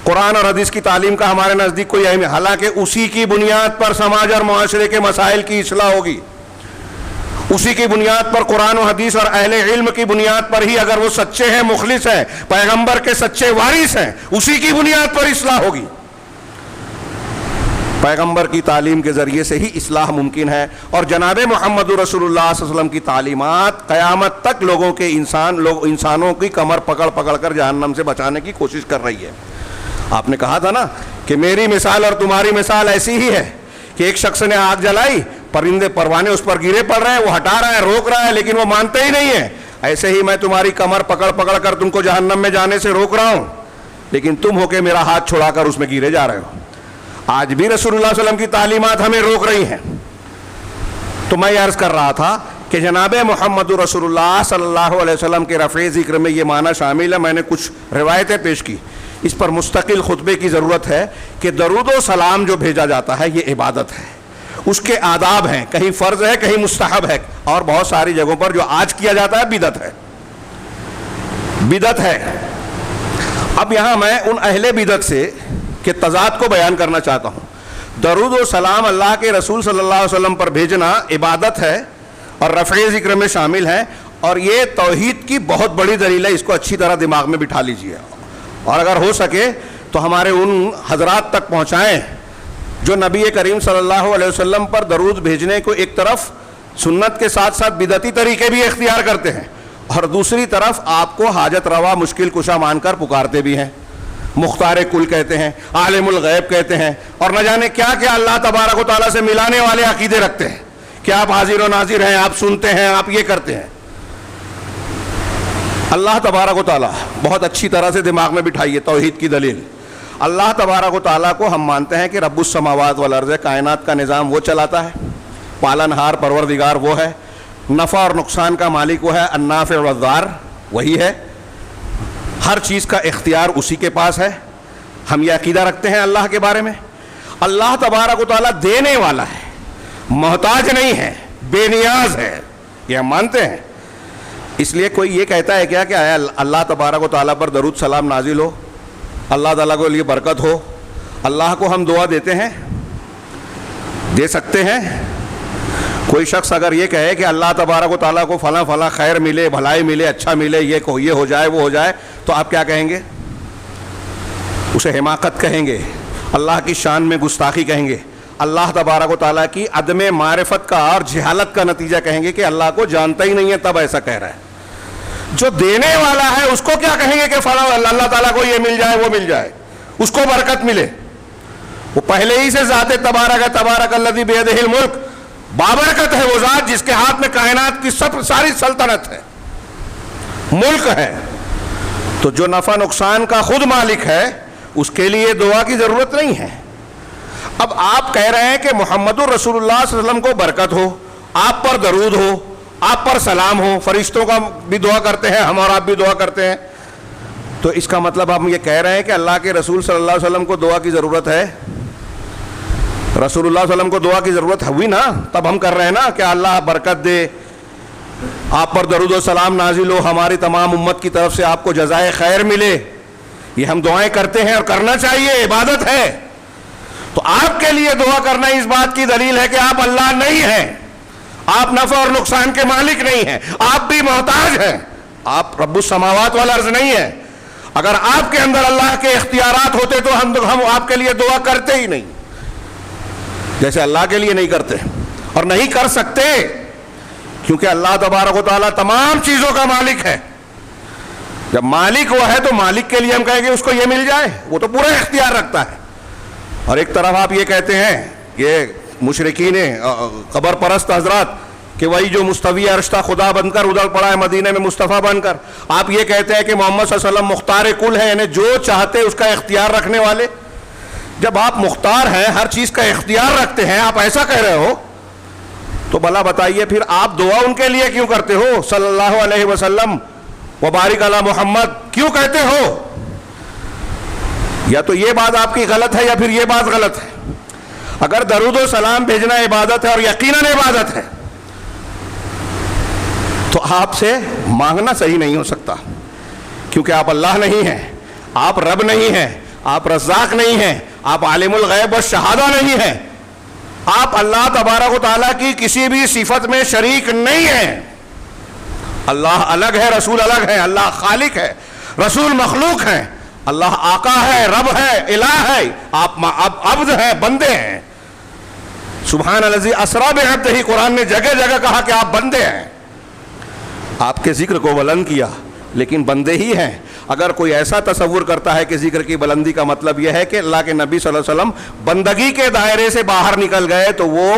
قرآن اور حدیث کی تعلیم کا ہمارے نزدیک کوئی اہم ہے, حالانکہ اسی کی بنیاد پر سماج اور معاشرے کے مسائل کی اصلاح ہوگی. اسی کی بنیاد پر قرآن و حدیث اور اہل علم کی بنیاد پر ہی, اگر وہ سچے ہیں, مخلص ہیں, پیغمبر کے سچے وارث ہیں, اسی کی بنیاد پر اصلاح ہوگی. پیغمبر کی تعلیم کے ذریعے سے ہی اصلاح ممکن ہے. اور جناب محمد رسول اللہ صلی اللہ علیہ وسلم کی تعلیمات قیامت تک لوگوں کے انسانوں کی کمر پکڑ پکڑ کر جہنم سے بچانے کی کوشش کر رہی ہے. آپ نے کہا تھا نا کہ میری مثال اور تمہاری مثال ایسی ہی ہے کہ ایک شخص نے آگ جلائی, پرندے پروانے اس پر گرے پڑ رہے ہیں, وہ ہٹا رہا ہے, روک رہا ہے, لیکن وہ مانتے ہی نہیں ہیں. ایسے ہی میں تمہاری کمر پکڑ پکڑ کر تم کو جہنم میں جانے سے روک رہا ہوں, لیکن تم ہو کے میرا ہاتھ چھڑا کر اس میں گرے جا رہے ہو. آج بھی رسول اللہ صلی اللہ علیہ وسلم کی تعلیمات ہمیں روک رہی ہیں. تو میں یہ عرض کر رہا تھا کہ جناب محمد رسول اللہ صلی اللہ علیہ وسلم کے رفع ذکر میں یہ معنی شامل ہے. میں نے کچھ روایتیں پیش کی, اس پر مستقل خطبے کی ضرورت ہے کہ درود و سلام جو بھیجا جاتا ہے یہ عبادت ہے, اس کے آداب ہیں, کہیں فرض ہے, کہیں مستحب ہے, اور بہت ساری جگہوں پر جو آج کیا جاتا ہے بدعت ہے, بدعت ہے. اب یہاں میں ان اہل بدعت سے کے تضاد کو بیان کرنا چاہتا ہوں. درود و سلام اللہ کے رسول صلی اللہ علیہ وسلم پر بھیجنا عبادت ہے اور رفع ذکر میں شامل ہے, اور یہ توحید کی بہت بڑی دلیل ہے. اس کو اچھی طرح دماغ میں بٹھا لیجئے, اور اگر ہو سکے تو ہمارے ان حضرات تک پہنچائیں جو نبی کریم صلی اللہ علیہ وسلم پر درود بھیجنے کو ایک طرف سنت کے ساتھ ساتھ بدعتی طریقے بھی اختیار کرتے ہیں, اور دوسری طرف آپ کو حاجت روا مشکل کشا مان کر پکارتے بھی ہیں, مختار کل کہتے ہیں, عالم الغیب کہتے ہیں, اور نہ جانے کیا کیا اللہ تبارک و تعالیٰ سے ملانے والے عقیدے رکھتے ہیں کہ آپ حاضر و ناظر ہیں, آپ سنتے ہیں, آپ یہ کرتے ہیں. اللہ تبارک و تعالیٰ بہت اچھی طرح سے دماغ میں بٹھائیے توحید کی دلیل. اللہ تبارک و تعالیٰ کو ہم مانتے ہیں کہ رب السماوات والارض, کائنات کا نظام وہ چلاتا ہے, پالنہار پروردگار وہ ہے, نفع اور نقصان کا مالک وہ ہے, النافع والضار وہی ہے, ہر چیز کا اختیار اسی کے پاس ہے. ہم یہ عقیدہ رکھتے ہیں اللہ کے بارے میں. اللہ تبارک و تعالیٰ دینے والا ہے, محتاج نہیں ہے, بے نیاز ہے, یہ ہم مانتے ہیں. اس لیے کوئی یہ کہتا ہے کیا کہ اللہ تبارک و تعالیٰ پر درود سلام نازل ہو, اللہ تعالیٰ کو لیے برکت ہو, اللہ کو ہم دعا دیتے ہیں, دے سکتے ہیں. کوئی شخص اگر یہ کہے کہ اللہ تبارک و تعالیٰ کو فلاں فلاں خیر ملے, بھلائی ملے, اچھا ملے, یہ ہو جائے, وہ ہو جائے, تو آپ کیا کہیں گے؟ اسے حماقت کہیں گے, اللہ کی شان میں گستاخی کہیں گے, اللہ تبارک و تعالیٰ کی عدم معرفت کا اور جہالت کا نتیجہ کہیں گے کہ اللہ کو جانتا ہی نہیں ہے تب ایسا کہہ رہا ہے. جو دینے والا ہے اس کو کیا کہیں گے کہ فلاں اللہ تعالیٰ کو یہ مل جائے, وہ مل جائے, اس کو برکت ملے. وہ پہلے ہی سے ذات تبارک الذی بیدہ الملک، بابرکت ہے وہ ذات جس کے ہاتھ میں کائنات کی ساری سلطنت ہے، ملک ہے. تو جو نفع نقصان کا خود مالک ہے اس کے لیے دعا کی ضرورت نہیں ہے. اب آپ کہہ رہے ہیں کہ محمد رسول اللہ صلی اللہ علیہ وسلم کو برکت ہو، آپ پر درود ہو، آپ پر سلام ہو، فرشتوں کا بھی دعا کرتے ہیں ہم اور آپ بھی دعا کرتے ہیں، تو اس کا مطلب ہم یہ کہہ رہے ہیں کہ اللہ کے رسول صلی اللہ علیہ وسلم کو دعا کی ضرورت ہے. رسول اللہ صلی اللہ علیہ وسلم کو دعا کی ضرورت ہوئی نا، تب ہم کر رہے ہیں نا کہ اللہ برکت دے، آپ پر درود و سلام نازل ہو، ہماری تمام امت کی طرف سے آپ کو جزائے خیر ملے. یہ ہم دعائیں کرتے ہیں اور کرنا چاہیے، عبادت ہے. تو آپ کے لیے دعا کرنا اس بات کی دلیل ہے کہ آپ اللہ نہیں ہیں، آپ نفع اور نقصان کے مالک نہیں ہیں، آپ بھی محتاج ہیں، آپ رب السماوات والارض نہیں ہیں. اگر آپ کے اندر اللہ کے اختیارات ہوتے تو ہم آپ کے لیے دعا کرتے ہی نہیں، جیسے اللہ کے لیے نہیں کرتے اور نہیں کر سکتے، کیونکہ اللہ تبارک و تعالیٰ تمام چیزوں کا مالک ہے. جب مالک وہ ہے تو مالک کے لیے ہم کہیں گے اس کو یہ مل جائے، وہ تو پورا اختیار رکھتا ہے. اور ایک طرف آپ یہ کہتے ہیں یہ مشرکین قبر پرست حضرات کہ وہی جو مستوی عرش تھا خدا بن کر ادھر پڑا ہے مدینے میں مصطفیٰ بن کر. آپ یہ کہتے ہیں کہ محمد صلی اللہ علیہ وسلم مختار کل ہے، یعنی جو چاہتے اس کا اختیار رکھنے والے. جب آپ مختار ہیں، ہر چیز کا اختیار رکھتے ہیں، آپ ایسا کہہ رہے ہو تو بھلا بتائیے پھر آپ دعا ان کے لیے کیوں کرتے ہو؟ صلی اللہ علیہ وسلم وبارک علی محمد کیوں کہتے ہو؟ یا تو یہ بات آپ کی غلط ہے یا پھر یہ بات غلط ہے. اگر درود و سلام بھیجنا عبادت ہے اور یقیناً عبادت ہے تو آپ سے مانگنا صحیح نہیں ہو سکتا، کیونکہ آپ اللہ نہیں ہیں، آپ رب نہیں ہیں، آپ رزاق نہیں ہیں، آپ عالم الغیب والشہادہ نہیں ہیں، آپ اللہ تبارک و تعالیٰ کی کسی بھی صفت میں شریک نہیں ہیں. اللہ الگ ہے، رسول الگ ہے. اللہ خالق ہے، رسول مخلوق ہے. اللہ آقا ہے، رب ہے، الہ ہے، آپ عبد ہیں، بندے ہیں. سبحان الذی اسری بعبدہ، قرآن نے جگہ جگہ کہا کہ آپ بندے ہیں. آپ کے ذکر کو بلند کیا لیکن بندے ہی ہیں. اگر کوئی ایسا تصور کرتا ہے کہ ذکر کی بلندی کا مطلب یہ ہے کہ اللہ کے نبی صلی اللہ علیہ وسلم بندگی کے دائرے سے باہر نکل گئے تو وہ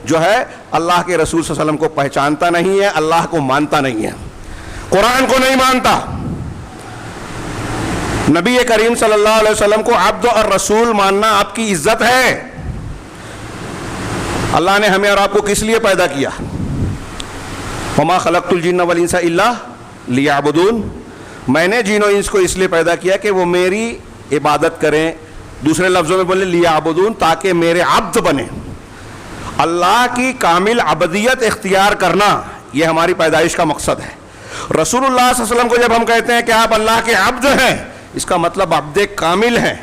جو ہے اللہ کے رسول صلی اللہ علیہ وسلم کو پہچانتا نہیں ہے، اللہ کو مانتا نہیں ہے، قرآن کو نہیں مانتا. نبی کریم صلی اللہ علیہ وسلم کو عبد اور رسول ماننا آپ کی عزت ہے. اللہ نے ہمیں اور آپ کو کس لیے پیدا کیا؟ وما خلقت الجن والانس الا لیعبدون. میں نے جن و انس کو اس لیے پیدا کیا کہ وہ میری عبادت کریں. دوسرے لفظوں میں بولے لیعبدون، تاکہ میرے عبد بنے. اللہ کی کامل عبدیت اختیار کرنا یہ ہماری پیدائش کا مقصد ہے. رسول اللہ صلی اللہ علیہ وسلم کو جب ہم کہتے ہیں کہ آپ اللہ کے عبد ہیں، اس کا مطلب عبد کامل ہیں،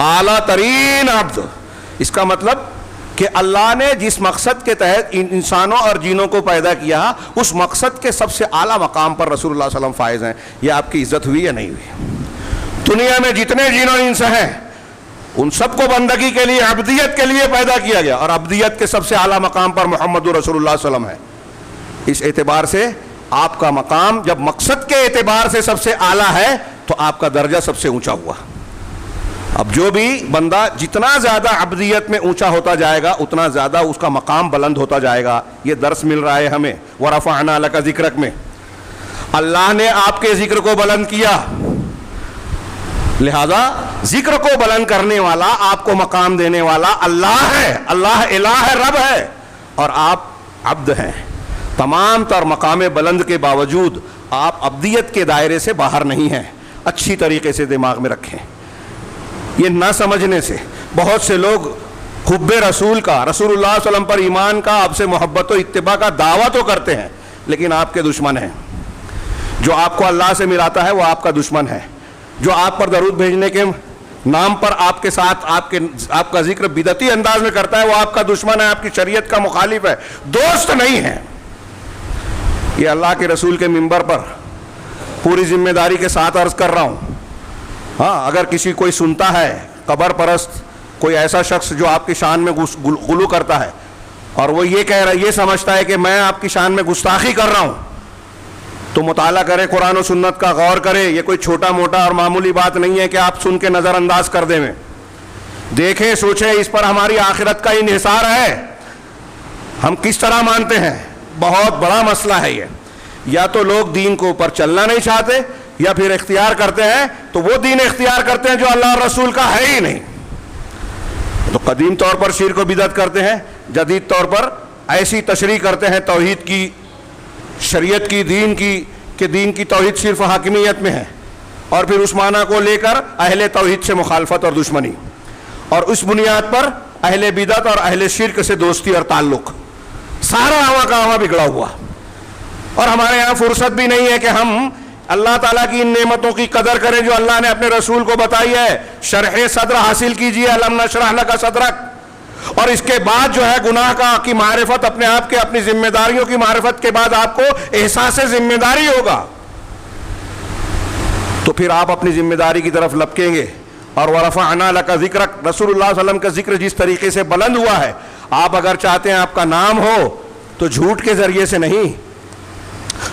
اعلیٰ ترین عبد. اس کا مطلب کہ اللہ نے جس مقصد کے تحت انسانوں اور جینوں کو پیدا کیا اس مقصد کے سب سے اعلیٰ مقام پر رسول اللہ صلی اللہ علیہ وسلم فائز ہیں. یہ آپ کی عزت ہوئی یا نہیں ہوئی؟ دنیا میں جتنے جین و انس ہیں ان سب کو بندگی کے لیے، عبدیت کے لیے پیدا کیا گیا، اور عبدیت کے سب سے اعلیٰ مقام پر محمد رسول اللہ صلی اللہ علیہ وسلم ہے. اس اعتبار سے آپ کا مقام جب مقصد کے اعتبار سے سب سے اعلیٰ ہے تو آپ کا درجہ سب سے اونچا ہوا. اب جو بھی بندہ جتنا زیادہ عبدیت میں اونچا ہوتا جائے گا اتنا زیادہ اس کا مقام بلند ہوتا جائے گا. یہ درس مل رہا ہے ہمیں وَرَفَعْنَا لَكَ ذِكْرَكَ میں. اللہ نے آپ کے ذکر کو بلند کیا، لہذا ذکر کو بلند کرنے والا، آپ کو مقام دینے والا اللہ ہے. اللہ الہ ہے، رب ہے، اور آپ عبد ہیں. تمام تر مقام بلند کے باوجود آپ عبدیت کے دائرے سے باہر نہیں ہیں. اچھی طریقے سے دماغ میں رکھیں. یہ نہ سمجھنے سے بہت سے لوگ حب رسول کا، رسول اللہ صلی اللہ علیہ وسلم پر ایمان کا، آپ سے محبت و اتباع کا دعویٰ تو کرتے ہیں لیکن آپ کے دشمن ہیں. جو آپ کو اللہ سے ملاتا ہے وہ آپ کا دشمن ہے. جو آپ پر درود بھیجنے کے نام پر آپ کے ساتھ آپ کا ذکر بدعتی انداز میں کرتا ہے وہ آپ کا دشمن ہے، آپ کی شریعت کا مخالف ہے، دوست نہیں ہے. یہ اللہ کے رسول کے منبر پر پوری ذمہ داری کے ساتھ عرض کر رہا ہوں. ہاں، اگر کسی کوئی سنتا ہے، قبر پرست کوئی ایسا شخص جو آپ کی شان میں غلو کرتا ہے اور وہ یہ کہہ رہا ہے، یہ سمجھتا ہے کہ میں آپ کی شان میں گستاخی کر رہا ہوں، تو مطالعہ کریں قرآن و سنت کا، غور کریں. یہ کوئی چھوٹا موٹا اور معمولی بات نہیں ہے کہ آپ سن کے نظر انداز کر دیں. دیکھیں، سوچیں، اس پر ہماری آخرت کا انحصار ہے. ہم کس طرح مانتے ہیں؟ بہت بڑا مسئلہ ہے یہ. یا تو لوگ دین کو اوپر چلنا نہیں چاہتے، یا پھر اختیار کرتے ہیں تو وہ دین اختیار کرتے ہیں جو اللہ اور رسول کا ہے ہی نہیں. تو قدیم طور پر شرک و بدعت کرتے ہیں، جدید طور پر ایسی تشریح کرتے ہیں توحید کی، شریعت کی، دین کی، کہ دین کی توحید صرف حاکمیت میں ہے، اور پھر اس معنی کو لے کر اہل توحید سے مخالفت اور دشمنی، اور اس بنیاد پر اہل بدعت اور اہل شرک سے دوستی اور تعلق. سارا آواں کا آواں بگڑا ہوا. اور ہمارے یہاں فرصت بھی نہیں ہے کہ ہم اللہ تعالیٰ کی ان نعمتوں کی قدر کریں جو اللہ نے اپنے رسول کو بتائی ہے. شرح صدر حاصل کیجئے، الم نشرح لک صدرک. اور اس کے بعد جو ہے گناہ کی معرفت، اپنے آپ کے، اپنی ذمہ داریوں کی معرفت کے بعد آپ کو احساس ذمہ داری ہوگا. تو پھر آپ اپنی ذمہ داری کی طرف لپکیں گے. اور ورفعنا لک ذکرک، رسول اللہ صلی اللہ علیہ وسلم کا ذکر جس طریقے سے بلند ہوا ہے، آپ اگر چاہتے ہیں آپ کا نام ہو تو جھوٹ کے ذریعے سے نہیں،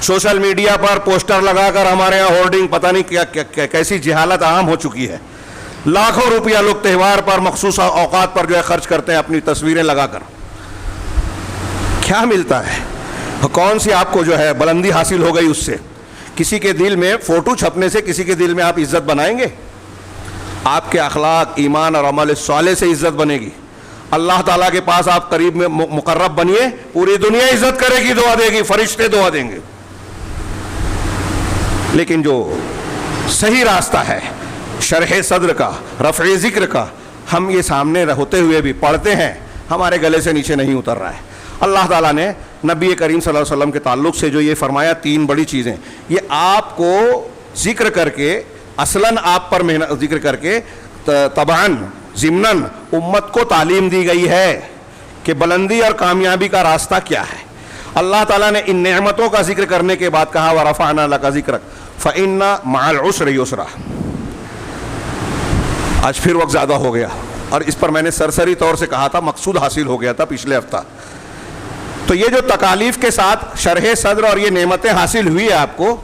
سوشل میڈیا پر پوسٹر لگا کر. ہمارے یہاں ہورڈنگ پتہ نہیں کیسی جہالت عام ہو چکی ہے. لاکھوں روپیہ لوگ تہوار پر، مخصوص اوقات پر جو ہے خرچ کرتے ہیں اپنی تصویریں لگا کر. کیا ملتا ہے؟ کون سی آپ کو جو ہے بلندی حاصل ہو گئی اس سے؟ کسی کے دل میں فوٹو چھپنے سے کسی کے دل میں آپ عزت بنائیں گے؟ آپ کے اخلاق، ایمان اور عمل صالح سے عزت بنے گی. اللہ تعالیٰ کے پاس آپ قریب میں مقرب بنیے، پوری دنیا عزت کرے گی، دعا دے گی، فرشتے دعا دیں گے. لیکن جو صحیح راستہ ہے شرح صدر کا، رفع ذکر کا، ہم یہ سامنے ہوتے ہوئے بھی پڑھتے ہیں، ہمارے گلے سے نیچے نہیں اتر رہا ہے. اللہ تعالیٰ نے نبی کریم صلی اللہ علیہ وسلم کے تعلق سے جو یہ فرمایا، تین بڑی چیزیں، یہ آپ کو ذکر کر کے، اصلاً آپ پر محنت ذکر کر کے، طبعاً ضمناً امت کو تعلیم دی گئی ہے کہ بلندی اور کامیابی کا راستہ کیا ہے. اللہ تعالیٰ نے ان نعمتوں کا ذکر کرنے کے بعد کہا وَرَفَعْنَا لَكَ ذِكْرَكَ فَإِنَّ مَعَ الْعُسْرِ يُسْرًا. آج پھر وقت زیادہ ہو گیا، اور اس پر میں نے سرسری طور سے کہا تھا، مقصود حاصل ہو گیا تھا پچھلے ہفتہ. تو یہ جو تکالیف کے ساتھ شرح صدر اور یہ نعمتیں حاصل ہوئی ہے آپ کو،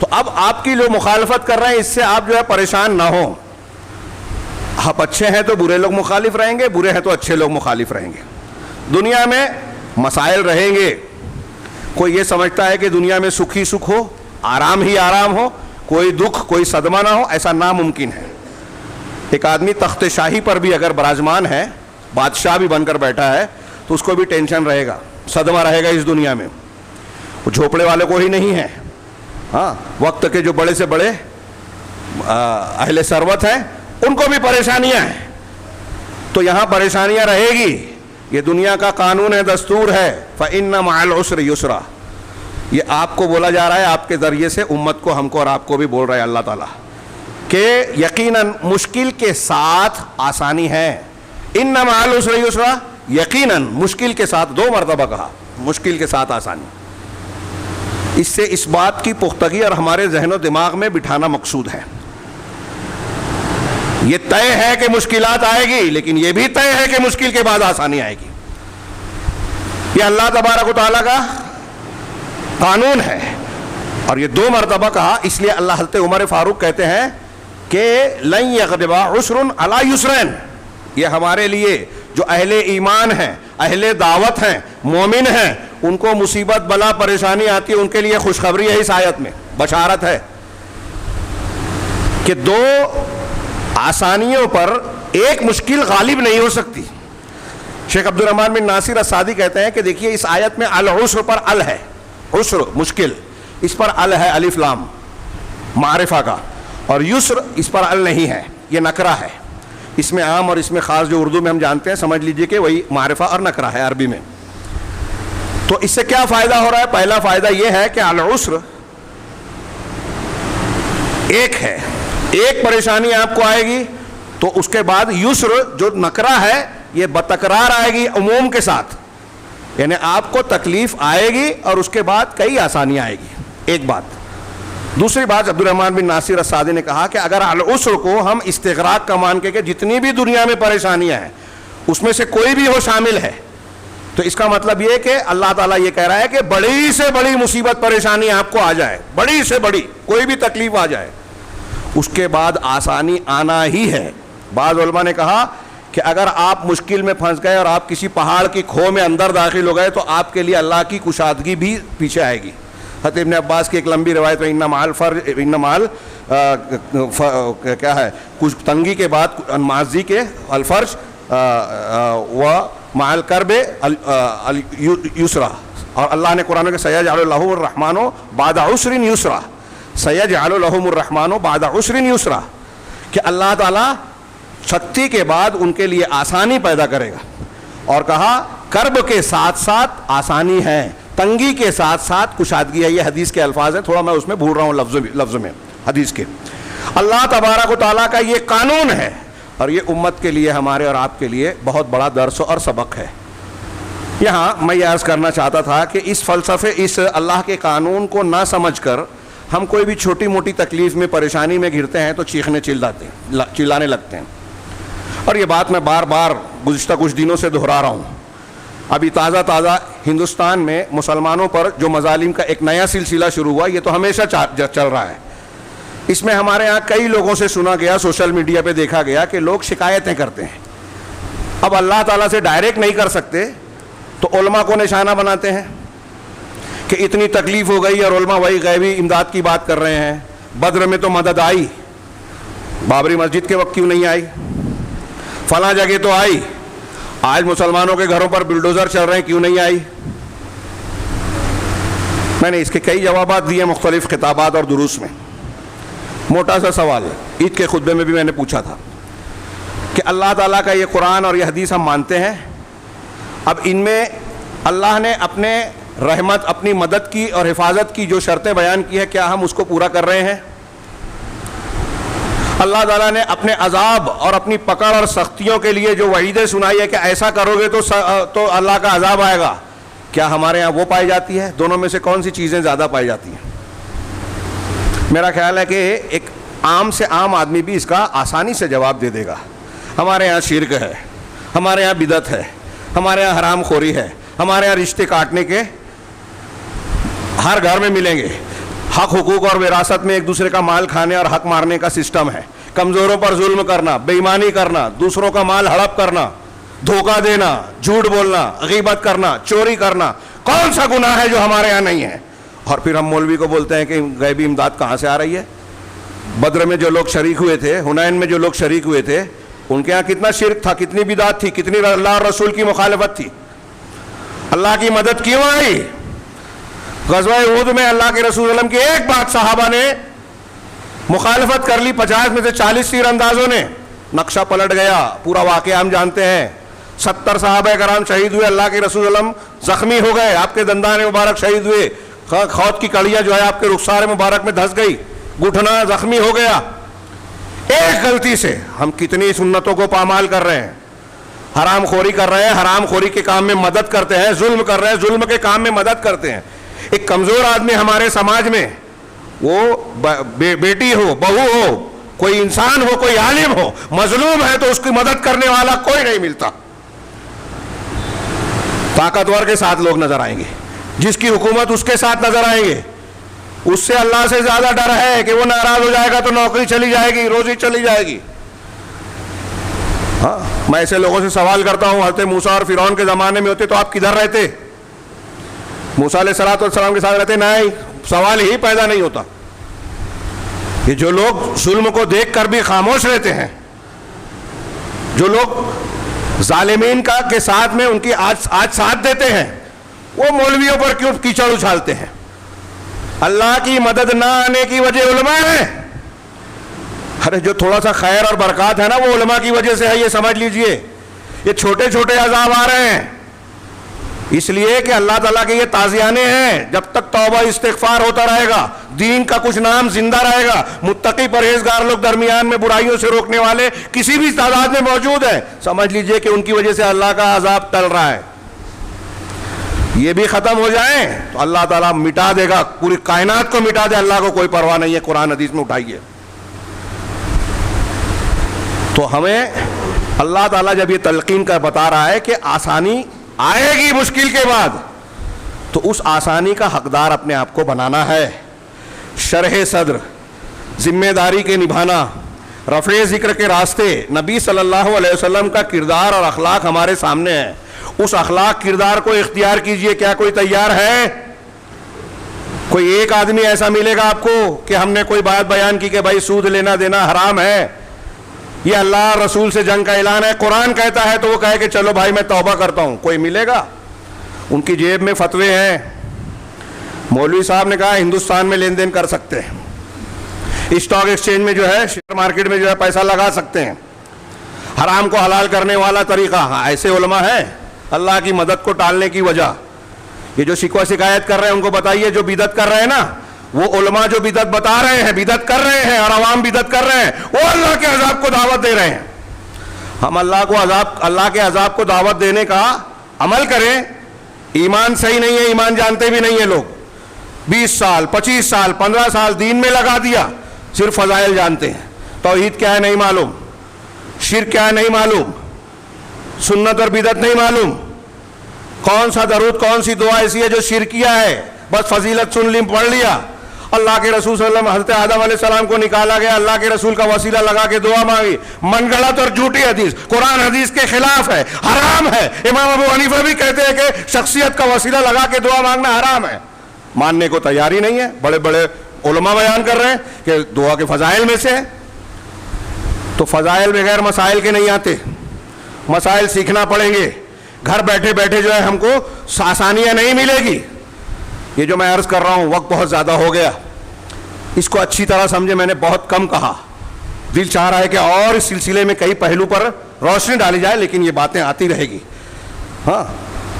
تو اب آپ کی جو مخالفت کر رہے ہیں اس سے آپ جو ہے پریشان نہ ہوں. آپ اچھے ہیں تو برے لوگ مخالف رہیں گے، برے ہیں تو اچھے لوگ مخالف رہیں گے. دنیا میں مسائل رہیں گے. کوئی یہ سمجھتا ہے کہ دنیا میں سکھ ہی سکھ ہو، آرام ہی آرام ہو، کوئی دکھ، کوئی صدمہ نہ ہو. ایسا ناممکن ہے. ایک آدمی تخت شاہی پر بھی اگر براجمان ہے، بادشاہ بھی بن کر بیٹھا ہے، تو اس کو بھی ٹینشن رہے گا، صدمہ رہے گا اس دنیا میں. وہ جھوپڑے والے کو ہی نہیں ہے. ہاں، وقت کے جو بڑے سے بڑے اہل ثروت ہیں ان کو بھی پریشانیاں ہیں. تو یہاں پریشانیاں رہے گی. یہ دنیا کا قانون ہے، دستور ہے. فَإِنَّ مَعَ الْعُسْرِ يُسْرًا. یہ آپ کو بولا جا رہا ہے، آپ کے ذریعے سے امت کو، ہم کو اور آپ کو بھی بول رہا ہے اللہ تعالیٰ کہ یقیناً مشکل کے ساتھ آسانی ہے. إِنَّ مَعَ الْعُسْرِ يُسْرًا، یقیناً مشکل کے ساتھ، 2 مرتبہ کہا، مشکل کے ساتھ آسانی. اس سے اس بات کی پختگی اور ہمارے ذہن و دماغ میں بٹھانا مقصود ہے. یہ طے ہے کہ مشکلات آئے گی، لیکن یہ بھی طے ہے کہ مشکل کے بعد آسانی آئے گی. یہ اللہ تبارک و تعالیٰ کا قانون ہے. اور یہ 2 مرتبہ کہا، اس لیے اللہ حضرت عمر فاروق کہتے ہیں کہ لن یغلب عسر علی یسرین. یہ ہمارے لیے جو اہل ایمان ہیں، اہل دعوت ہیں، مومن ہیں، ان کو مصیبت، بلا، پریشانی آتی ہے، ان کے لیے خوشخبری ہے. اس آیت میں بشارت ہے کہ 2 آسانیوں پر ایک مشکل غالب نہیں ہو سکتی. شیخ عبد الرحمن بن ناصر السعدی کہتے ہیں کہ دیکھیے اس آیت میں العسر پر ال ہے، عسر مشکل، اس پر ال ہے، الف لام معرفہ کا. اور یسر اس پر ال نہیں ہے، یہ نکرہ ہے. اس میں عام اور اس میں خاص جو اردو میں ہم جانتے ہیں، سمجھ لیجئے کہ وہی معرفہ اور نکرہ ہے عربی میں. تو اس سے کیا فائدہ ہو رہا ہے؟ پہلا فائدہ یہ ہے کہ العسر ایک ہے، ایک پریشانی آپ کو آئے گی، تو اس کے بعد یسر جو نکرہ ہے یہ بتکرار آئے گی عموم کے ساتھ. یعنی آپ کو تکلیف آئے گی اور اس کے بعد کئی آسانیاں آئے گی. ایک بات. دوسری بات، عبد الرحمن بن ناصر السعدی نے کہا کہ اگر العسر کو ہم استغراق کا مان کے کہ جتنی بھی دنیا میں پریشانیاں ہیں اس میں سے کوئی بھی ہو شامل ہے، تو اس کا مطلب یہ کہ اللہ تعالیٰ یہ کہہ رہا ہے کہ بڑی سے بڑی مصیبت پریشانی آپ کو آ جائے، بڑی سے بڑی کوئی بھی تکلیف آ جائے، اس کے بعد آسانی آنا ہی ہے۔ بعض علماء نے کہا کہ اگر آپ مشکل میں پھنس گئے اور آپ کسی پہاڑ کی کھو میں اندر داخل ہو گئے تو آپ کے لیے اللہ کی کشادگی بھی پیچھے آئے گی۔ حضرت ابن عباس کی ایک لمبی روایت ہے، کیا ہے، کچھ تنگی کے بعد معزی کے الفرج و مع الکرب یسرا، اور اللہ نے قرآن کے سیجعل لهم الرحمن بعد عسر یسرا، سیجعل لهم الرحمن بعد عسر یسرا، کہ اللہ تعالیٰ سختی کے بعد ان کے لیے آسانی پیدا کرے گا، اور کہا کرب کے ساتھ ساتھ آسانی ہے، تنگی کے ساتھ ساتھ کشادگی ہے۔ یہ حدیث کے الفاظ ہیں، تھوڑا میں اس میں بھول رہا ہوں لفظ میں حدیث کے۔ اللہ تبارک و تعالیٰ کا یہ قانون ہے، اور یہ امت کے لیے، ہمارے اور آپ کے لیے بہت بڑا درس اور سبق ہے۔ یہاں میں یہ عرض کرنا چاہتا تھا کہ اس فلسفے، اس اللہ کے قانون کو نہ سمجھ کر ہم کوئی بھی چھوٹی موٹی تکلیف میں، پریشانی میں گھرتے ہیں تو چلانے لگتے ہیں، اور یہ بات میں بار بار گزشتہ کچھ دنوں سے دہرا رہا ہوں۔ ابھی تازہ ہندوستان میں مسلمانوں پر جو مظالم کا ایک نیا سلسلہ شروع ہوا، یہ تو ہمیشہ چل رہا ہے۔ اس میں ہمارے ہاں کئی لوگوں سے سنا گیا، سوشل میڈیا پہ دیکھا گیا کہ لوگ شکایتیں کرتے ہیں۔ اب اللہ تعالیٰ سے ڈائریکٹ نہیں کر سکتے تو علماء کو نشانہ بناتے ہیں کہ اتنی تکلیف ہو گئی اور علماء وہی غیبی امداد کی بات کر رہے ہیں۔ بدر میں تو مدد آئی، بابری مسجد کے وقت کیوں نہیں آئی؟ فلاں جگہ تو آئی، آج مسلمانوں کے گھروں پر بلڈوزر چل رہے ہیں، کیوں نہیں آئی؟ میں نے اس کے کئی جوابات دیے مختلف خطابات اور دروس میں۔ موٹا سا سوال عید کے خطبے میں بھی میں نے پوچھا تھا کہ اللہ تعالیٰ کا یہ قرآن اور یہ حدیث ہم مانتے ہیں، اب ان میں اللہ نے اپنے رحمت، اپنی مدد کی اور حفاظت کی جو شرطیں بیان کی ہے، کیا ہم اس کو پورا کر رہے ہیں؟ اللہ تعالیٰ نے اپنے عذاب اور اپنی پکڑ اور سختیوں کے لیے جو وعیدیں سنائی ہے کہ ایسا کرو گے تو اللہ کا عذاب آئے گا، کیا ہمارے ہاں وہ پائی جاتی ہے؟ دونوں میں سے کون سی چیزیں زیادہ پائی جاتی ہیں؟ میرا خیال ہے کہ ایک عام سے عام آدمی بھی اس کا آسانی سے جواب دے دے گا۔ ہمارے یہاں شرک ہے، ہمارے یہاں بدعت ہے، ہمارے یہاں حرام خوری ہے، ہمارے یہاں رشتے کاٹنے کے ہر گھر میں ملیں گے، حق حقوق اور وراثت میں ایک دوسرے کا مال کھانے اور حق مارنے کا سسٹم ہے، کمزوروں پر ظلم کرنا، بے ایمانی کرنا، دوسروں کا مال ہڑپ کرنا، دھوکہ دینا، جھوٹ بولنا، غیبت کرنا، چوری کرنا، کون سا گناہ ہے جو ہمارے یہاں نہیں ہے؟ اور پھر ہم مولوی کو بولتے ہیں کہ غیبی امداد کہاں سے آ رہی ہے؟ بدر میں جو لوگ شریک ہوئے تھے، حنین میں جو لوگ شریک ہوئے تھے، ان کے ہاں کتنا شرک تھا، کتنی بدعت تھی، کتنی اللہ اور رسول کی مخالفت تھی۔ اللہ کی مدد کیوں آئی؟ غزوہ احد میں اللہ کے رسول اللہ کی ایک بات صحابہ نے مخالفت کر لی، 50 میں سے 40 تیر اندازوں نے، نقشہ پلٹ گیا، پورا واقعہ ہم جانتے ہیں۔ 70 صحابہ کرام شہید ہوئے، اللہ کے رسول اللہ زخمی ہو گئے، آپ کے دندان مبارک شہید ہوئے، خود کی کڑیاں جو ہے آپ کے رخسار مبارک میں دھس گئی، گھٹنا زخمی ہو گیا۔ ایک غلطی سے ہم کتنی سنتوں کو پامال کر رہے ہیں، حرام خوری کر رہے ہیں، حرام خوری کے کام میں مدد کرتے ہیں، ظلم کر رہے ہیں، ظلم کے کام میں مدد کرتے ہیں۔ ایک کمزور آدمی ہمارے سماج میں، وہ بیٹی ہو، بہو ہو، کوئی انسان ہو، کوئی عالم ہو، مظلوم ہے تو اس کی مدد کرنے والا کوئی نہیں ملتا۔ طاقتور کے ساتھ لوگ نظر آئیں گے، جس کی حکومت اس کے ساتھ نظر آئیں گے، اس سے اللہ سے زیادہ ڈر ہے کہ وہ ناراض ہو جائے گا تو نوکری چلی جائے گی، روزی چلی جائے گی۔ ہاں، میں ایسے لوگوں سے سوال کرتا ہوں، حضرت موسیٰ اور فرعون کے زمانے میں ہوتے تو آپ کدھر رہتے؟ موسیٰ علیہ السلام کے ساتھ رہتے؟ نہیں، سوال ہی پیدا نہیں ہوتا۔ یہ جو لوگ ظلم کو دیکھ کر بھی خاموش رہتے ہیں، جو لوگ ظالمین کے ساتھ میں ان کی آج ساتھ دیتے ہیں، وہ مولویوں پر کیوں کیچڑ اچھالتے ہیں؟ اللہ کی مدد نہ آنے کی وجہ علماء ہے۔ ارے جو تھوڑا سا خیر اور برکات ہے نا، وہ علماء کی وجہ سے ہے، یہ سمجھ لیجئے۔ یہ چھوٹے چھوٹے عذاب آ رہے ہیں اس لیے کہ اللہ تعالیٰ کے یہ تازیانے ہیں، جب تک توبہ استغفار ہوتا رہے گا، دین کا کچھ نام زندہ رہے گا، متقی پرہیزگار لوگ درمیان میں برائیوں سے روکنے والے کسی بھی تعداد میں موجود ہیں، سمجھ لیجئے کہ ان کی وجہ سے اللہ کا عذاب ٹل رہا ہے۔ یہ بھی ختم ہو جائیں تو اللہ تعالیٰ مٹا دے گا، پوری کائنات کو مٹا دے، اللہ کو کوئی پرواہ نہیں ہے۔ قرآن حدیث میں اٹھائیے۔ تو ہمیں اللہ تعالیٰ جب یہ تلقین کا بتا رہا ہے کہ آسانی آئے گی مشکل کے بعد، تو اس آسانی کا حقدار اپنے آپ کو بنانا ہے. شرح صدر، ذمہ داری کے نبھانا، رفع ذکر کے راستے. نبی صلی اللہ علیہ وسلم کا کردار اور اخلاق ہمارے سامنے ہے. اس اخلاق کردار کو اختیار کیجئے. کیا کوئی تیار ہے؟ کوئی ایک آدمی ایسا ملے گا آپ کو کہ ہم نے کوئی بات بیان کی کہ بھائی سود لینا دینا حرام ہے، یہ اللہ رسول سے جنگ کا اعلان ہے، قرآن کہتا ہے، تو وہ کہے کہ چلو بھائی میں توبہ کرتا ہوں؟ کوئی ملے گا؟ ان کی جیب میں فتوے ہیں. مولوی صاحب نے کہا ہندوستان میں لین دین کر سکتے ہیں، اسٹاک ایکسچینج میں جو ہے، شیئر مارکیٹ میں جو ہے پیسہ لگا سکتے ہیں، حرام کو حلال کرنے والا طریقہ. ہاں ایسے علماء ہیں اللہ کی مدد کو ٹالنے کی وجہ. یہ جو شکوہ شکایت کر رہے ہیں ان کو بتائیے، جو بدعت کر رہے ہیں نا، وہ علماء جو بدعت بتا رہے ہیں، بدعت کر رہے ہیں اور عوام بدعت کر رہے ہیں، وہ اللہ کے عذاب کو دعوت دے رہے ہیں. ہم اللہ کے عذاب کو دعوت دینے کا عمل کریں. ایمان صحیح نہیں ہے، ایمان جانتے بھی نہیں ہیں لوگ. 20 سال 25 سال 15 سال دین میں لگا دیا، صرف فضائل جانتے ہیں. توحید کیا ہے نہیں معلوم، شرک کیا ہے نہیں معلوم، سنت اور بدعت نہیں معلوم، کون سا درود کون سی دعا ایسی ہے جو شرکیہ ہے، بس فضیلت سن لی پڑھ لیا. اللہ کے رسول صلی اللہ علیہ وسلم، حضرت آدم علیہ السلام کو نکالا گیا، اللہ کے رسول کا وسیلہ لگا کے دعا مانگی. من گڑت اور جھوٹی حدیث، قرآن حدیث کے خلاف ہے، حرام ہے. امام ابو حنیفہ بھی کہتے ہیں کہ شخصیت کا وسیلہ لگا کے دعا مانگنا حرام ہے. ماننے کو تیاری نہیں ہے. بڑے بڑے علماء بیان کر رہے ہیں کہ دعا کے فضائل میں سے ہے. تو فضائل بغیر مسائل کے نہیں آتے، مسائل سیکھنا پڑیں گے. گھر بیٹھے بیٹھے جو ہے ہم کو آسانیاں نہیں ملے گی. یہ جو میں عرض کر رہا ہوں وقت بہت زیادہ ہو گیا، اس کو اچھی طرح سمجھے. میں نے بہت کم کہا، دل چاہ رہا ہے کہ اور اس سلسلے میں کئی پہلو پر روشنی ڈالی جائے، لیکن یہ باتیں آتی رہے گی. ہاں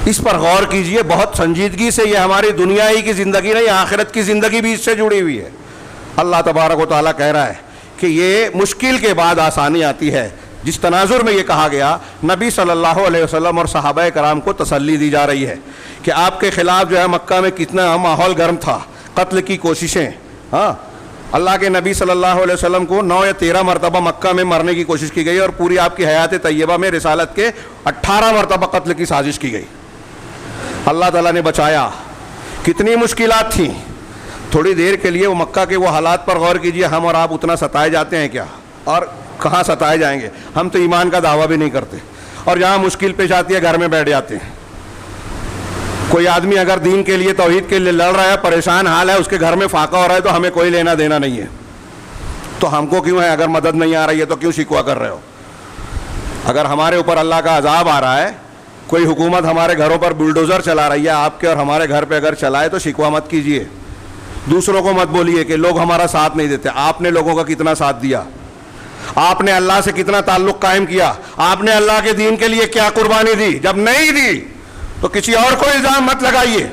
اس پر غور کیجئے بہت سنجیدگی سے. یہ ہماری دنیا ہی کی زندگی نہیں، آخرت کی زندگی بھی اس سے جڑی ہوئی ہے. اللہ تبارک و تعالیٰ کہہ رہا ہے کہ یہ مشکل کے بعد آسانی آتی ہے. جس تناظر میں یہ کہا گیا، نبی صلی اللہ علیہ وسلم اور صحابہ کرام کو تسلی دی جا رہی ہے کہ آپ کے خلاف جو ہے مکہ میں کتنا ماحول گرم تھا، قتل کی کوششیں. ہاں اللہ کے نبی صلی اللہ علیہ وسلم کو 9 یا 13 مرتبہ مکہ میں مرنے کی کوشش کی گئی، اور پوری آپ کی حیات طیبہ میں رسالت کے 18 مرتبہ قتل کی سازش کی گئی. اللہ تعالیٰ نے بچایا. کتنی مشکلات تھیں. تھوڑی دیر کے لیے وہ مکہ کے وہ حالات پر غور کیجئے. ہم اور آپ اتنا ستائے جاتے ہیں کیا؟ اور کہاں ستائے جائیں گے؟ ہم تو ایمان کا دعویٰ بھی نہیں کرتے، اور جہاں مشکل پیش آتی ہے گھر میں بیٹھ جاتے ہیں. کوئی آدمی اگر دین کے لیے توحید کے لیے لڑ رہا ہے، پریشان حال ہے، اس کے گھر میں فاقہ ہو رہا ہے، تو ہمیں کوئی لینا دینا نہیں ہے. تو ہم کو کیوں ہے؟ اگر مدد نہیں آ رہی ہے تو کیوں شکوہ کر رہے ہو؟ اگر ہمارے اوپر اللہ کا عذاب آ رہا ہے، کوئی حکومت ہمارے گھروں پر بلڈوزر چلا رہی ہے، آپ کے اور ہمارے گھر پہ اگر چلائے تو شکوہ مت کیجئے. دوسروں کو مت بولیے کہ لوگ ہمارا ساتھ نہیں دیتے. آپ نے لوگوں کا کتنا ساتھ دیا؟ آپ نے اللہ سے کتنا تعلق قائم کیا؟ آپ نے اللہ کے دین کے لیے کیا قربانی دی؟ جب نہیں دی تو کسی اور کو الزام مت لگائیے،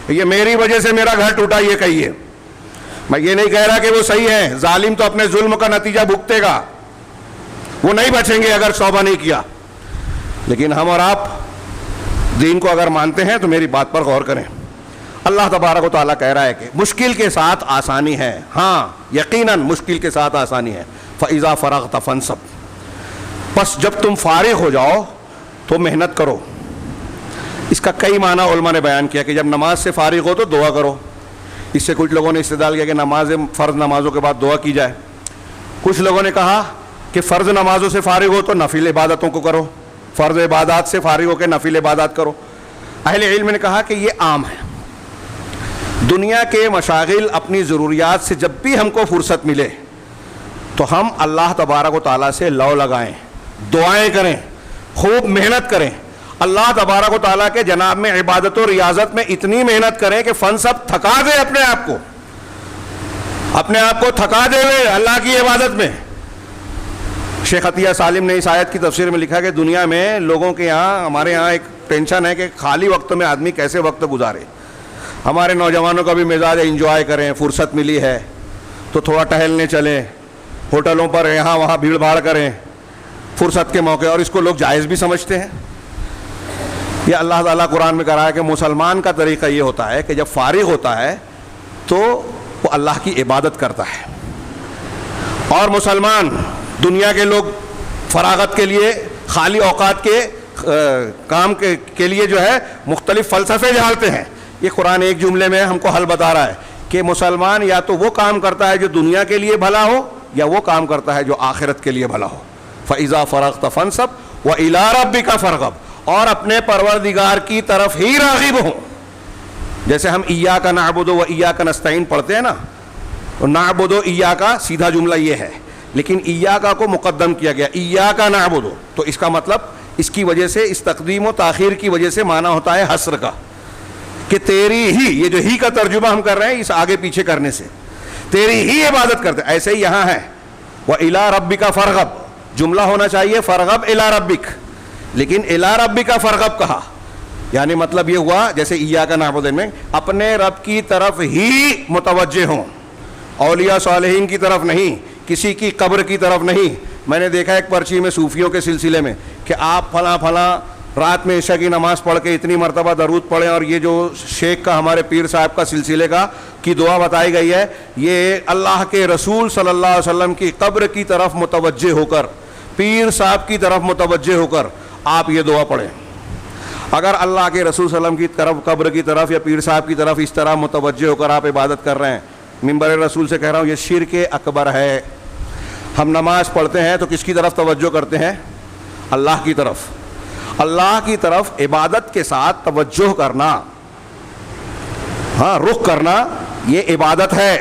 یہ میری وجہ سے میرا گھر ٹوٹا، یہ کہیے. میں یہ نہیں کہہ رہا کہ وہ صحیح ہے، ظالم تو اپنے ظلم کا نتیجہ بھگتے گا، وہ نہیں بچیں گے اگر توبہ نہیں کیا. لیکن ہم اور آپ دین کو اگر مانتے ہیں تو میری بات پر غور کریں. اللہ تبارک و تعالیٰ کہہ رہا ہے کہ مشکل کے ساتھ آسانی ہے. ہاں یقیناً مشکل کے ساتھ آسانی ہے. فَإِذَا فَرَغْتَ فَانْصَبْ، بس جب تم فارغ ہو جاؤ تو محنت کرو. اس کا کئی معنی علماء نے بیان کیا کہ جب نماز سے فارغ ہو تو دعا کرو. اس سے کچھ لوگوں نے استدلال کیا کہ نماز فرض نمازوں کے بعد دعا کی جائے. کچھ لوگوں نے کہا کہ فرض نمازوں سے فارغ ہو تو نفل عبادتوں کو کرو، فرض عبادات سے فارغ ہو کے نفل عبادات کرو. اہل علم نے کہا کہ یہ عام ہے. دنیا کے مشاغل، اپنی ضروریات سے جب بھی ہم کو فرصت ملے تو ہم اللہ تبارک و تعالیٰ سے لو لگائیں، دعائیں کریں، خوب محنت کریں. اللہ تبارک و تعالیٰ کے جناب میں عبادت و ریاضت میں اتنی محنت کریں کہ فن سب تھکا دے اپنے آپ کو تھکا دے اللہ کی عبادت میں. شیخ عطیہ سالم نے اس آیت کی تفسیر میں لکھا کہ دنیا میں لوگوں کے یہاں، ہمارے یہاں ایک ٹینشن ہے کہ خالی وقت میں آدمی کیسے وقت گزارے. ہمارے نوجوانوں کا بھی مزاج انجوائے کریں، فرصت ملی ہے تو تھوڑا ٹہلنے چلیں، ہوٹلوں پر یہاں وہاں بھیڑ بھاڑ کریں فرصت کے موقع، اور اس کو لوگ جائز بھی سمجھتے ہیں. یہ اللہ تعالیٰ قرآن میں کہہ رہا ہے کہ مسلمان کا طریقہ یہ ہوتا ہے کہ جب فارغ ہوتا ہے تو وہ اللہ کی عبادت کرتا ہے. اور مسلمان، دنیا کے لوگ فراغت کے لیے خالی اوقات کے کام کے لیے جو ہے مختلف فلسفے جھاڑتے ہیں. یہ قرآن ایک جملے میں ہم کو حل بتا رہا ہے کہ مسلمان یا تو وہ کام کرتا ہے جو دنیا کے لیے بھلا ہو, یا وہ کام کرتا ہے جو آخرت کے لیے بھلا ہو. فَإِذَا فَرَغْتَ فَانْصَبْ وَإِلَىٰ رَبِّكَ فَارْغَب, اور اپنے پروردگار کی طرف ہی راغب ہوں. جیسے ہم ایاک نعبد و ایاک نستعین پڑھتے ہیں نا, نعبد و ایاک سیدھا جملہ یہ ہے, لیکن ایاک کو مقدم کیا گیا, ایاک نعبد, تو اس کا مطلب اس کی وجہ سے, اس تقدیم و تاخیر کی وجہ سے معنی ہوتا ہے حسر کا, کہ تیری ہی, یہ جو ہی کا ترجمہ ہم کر رہے ہیں اس آگے پیچھے کرنے سے, تیری ہی عبادت کرتے. ایسے ہی یہاں ہے وَإِلَىٰ رَبِّكَ فَارْغَب, جملہ ہونا چاہیے فَارْغَب إِلَىٰ رَبِّكَ, لیکن إِلَىٰ رَبِّكَ فَارْغَب کہا, یعنی مطلب یہ ہوا جیسے ایاک نعبد میں اپنے رب کی طرف ہی متوجہ ہوں, اولیاء صالحین کی طرف نہیں, کسی کی قبر کی طرف نہیں. میں نے دیکھا ایک پرچی میں صوفیوں کے سلسلے میں کہ آپ فلاں فلاں رات میں عشاء کی نماز پڑھ کے اتنی مرتبہ درود پڑھیں, اور یہ جو شیخ کا ہمارے پیر صاحب کا سلسلے کا کی دعا بتائی گئی ہے, یہ اللہ کے رسول صلی اللہ علیہ وسلم کی قبر کی طرف متوجہ ہو کر, پیر صاحب کی طرف متوجہ ہو کر آپ یہ دعا پڑھیں. اگر اللہ کے رسول صلی اللہ علیہ وسلم کی طرف, قبر کی طرف یا پیر صاحب کی طرف اس طرح متوجہ ہو کر آپ عبادت کر رہے ہیں, منبر رسول سے کہہ رہا ہوں, یہ شرک اکبر ہے. ہم نماز پڑھتے ہیں تو کس کی طرف توجہ کرتے ہیں؟ اللہ کی طرف. اللہ کی طرف عبادت کے ساتھ توجہ کرنا, ہاں رخ کرنا, یہ عبادت ہے.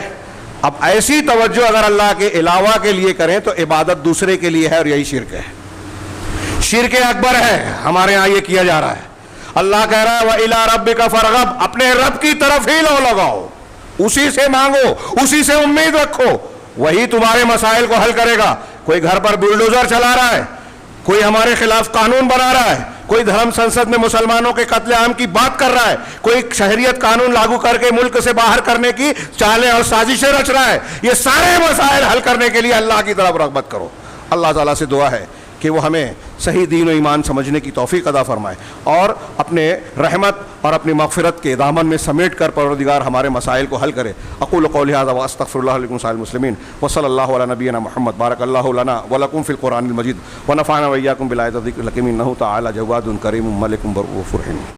اب ایسی توجہ اگر اللہ کے علاوہ کے لیے کریں تو عبادت دوسرے کے لیے ہے, اور یہی شرک ہے, شرک اکبر ہے. ہمارے ہاں یہ کیا جا رہا ہے. اللہ کہہ رہا ہے وَإِلَىٰ رَبِّكَ فَارْغَب, اپنے رب کی طرف ہی لو لگاؤ, اسی سے مانگو, اسی سے امید رکھو, وہی تمہارے مسائل کو حل کرے گا. کوئی گھر پر بلڈوزر چلا رہا ہے, کوئی ہمارے خلاف قانون بنا رہا ہے, کوئی دھرم سنسد میں مسلمانوں کے قتل عام کی بات کر رہا ہے, کوئی شہریت قانون لاگو کر کے ملک سے باہر کرنے کی چالیں اور سازشیں رچ رہا ہے, یہ سارے مسائل حل کرنے کے لیے اللہ کی طرف رغبت کرو. اللہ تعالیٰ سے دعا ہے کہ وہ ہمیں صحیح دین و ایمان سمجھنے کی توفیق عطا فرمائے, اور اپنے رحمت اور اپنی مغفرت کے دامن میں سمیٹ کر پروردگار ہمارے مسائل کو حل کرے. اقول قولی ھذا واستغفر اللہ لکم سائر المسلمین وصلی اللہ علی نبینا محمد. بارک اللہ لنا ولکم فی القرآن المجید ونفعنا وإیاکم بالآیات والذکر الحکیم انہ تعالی جواد کریم ملک رؤوف رحیم.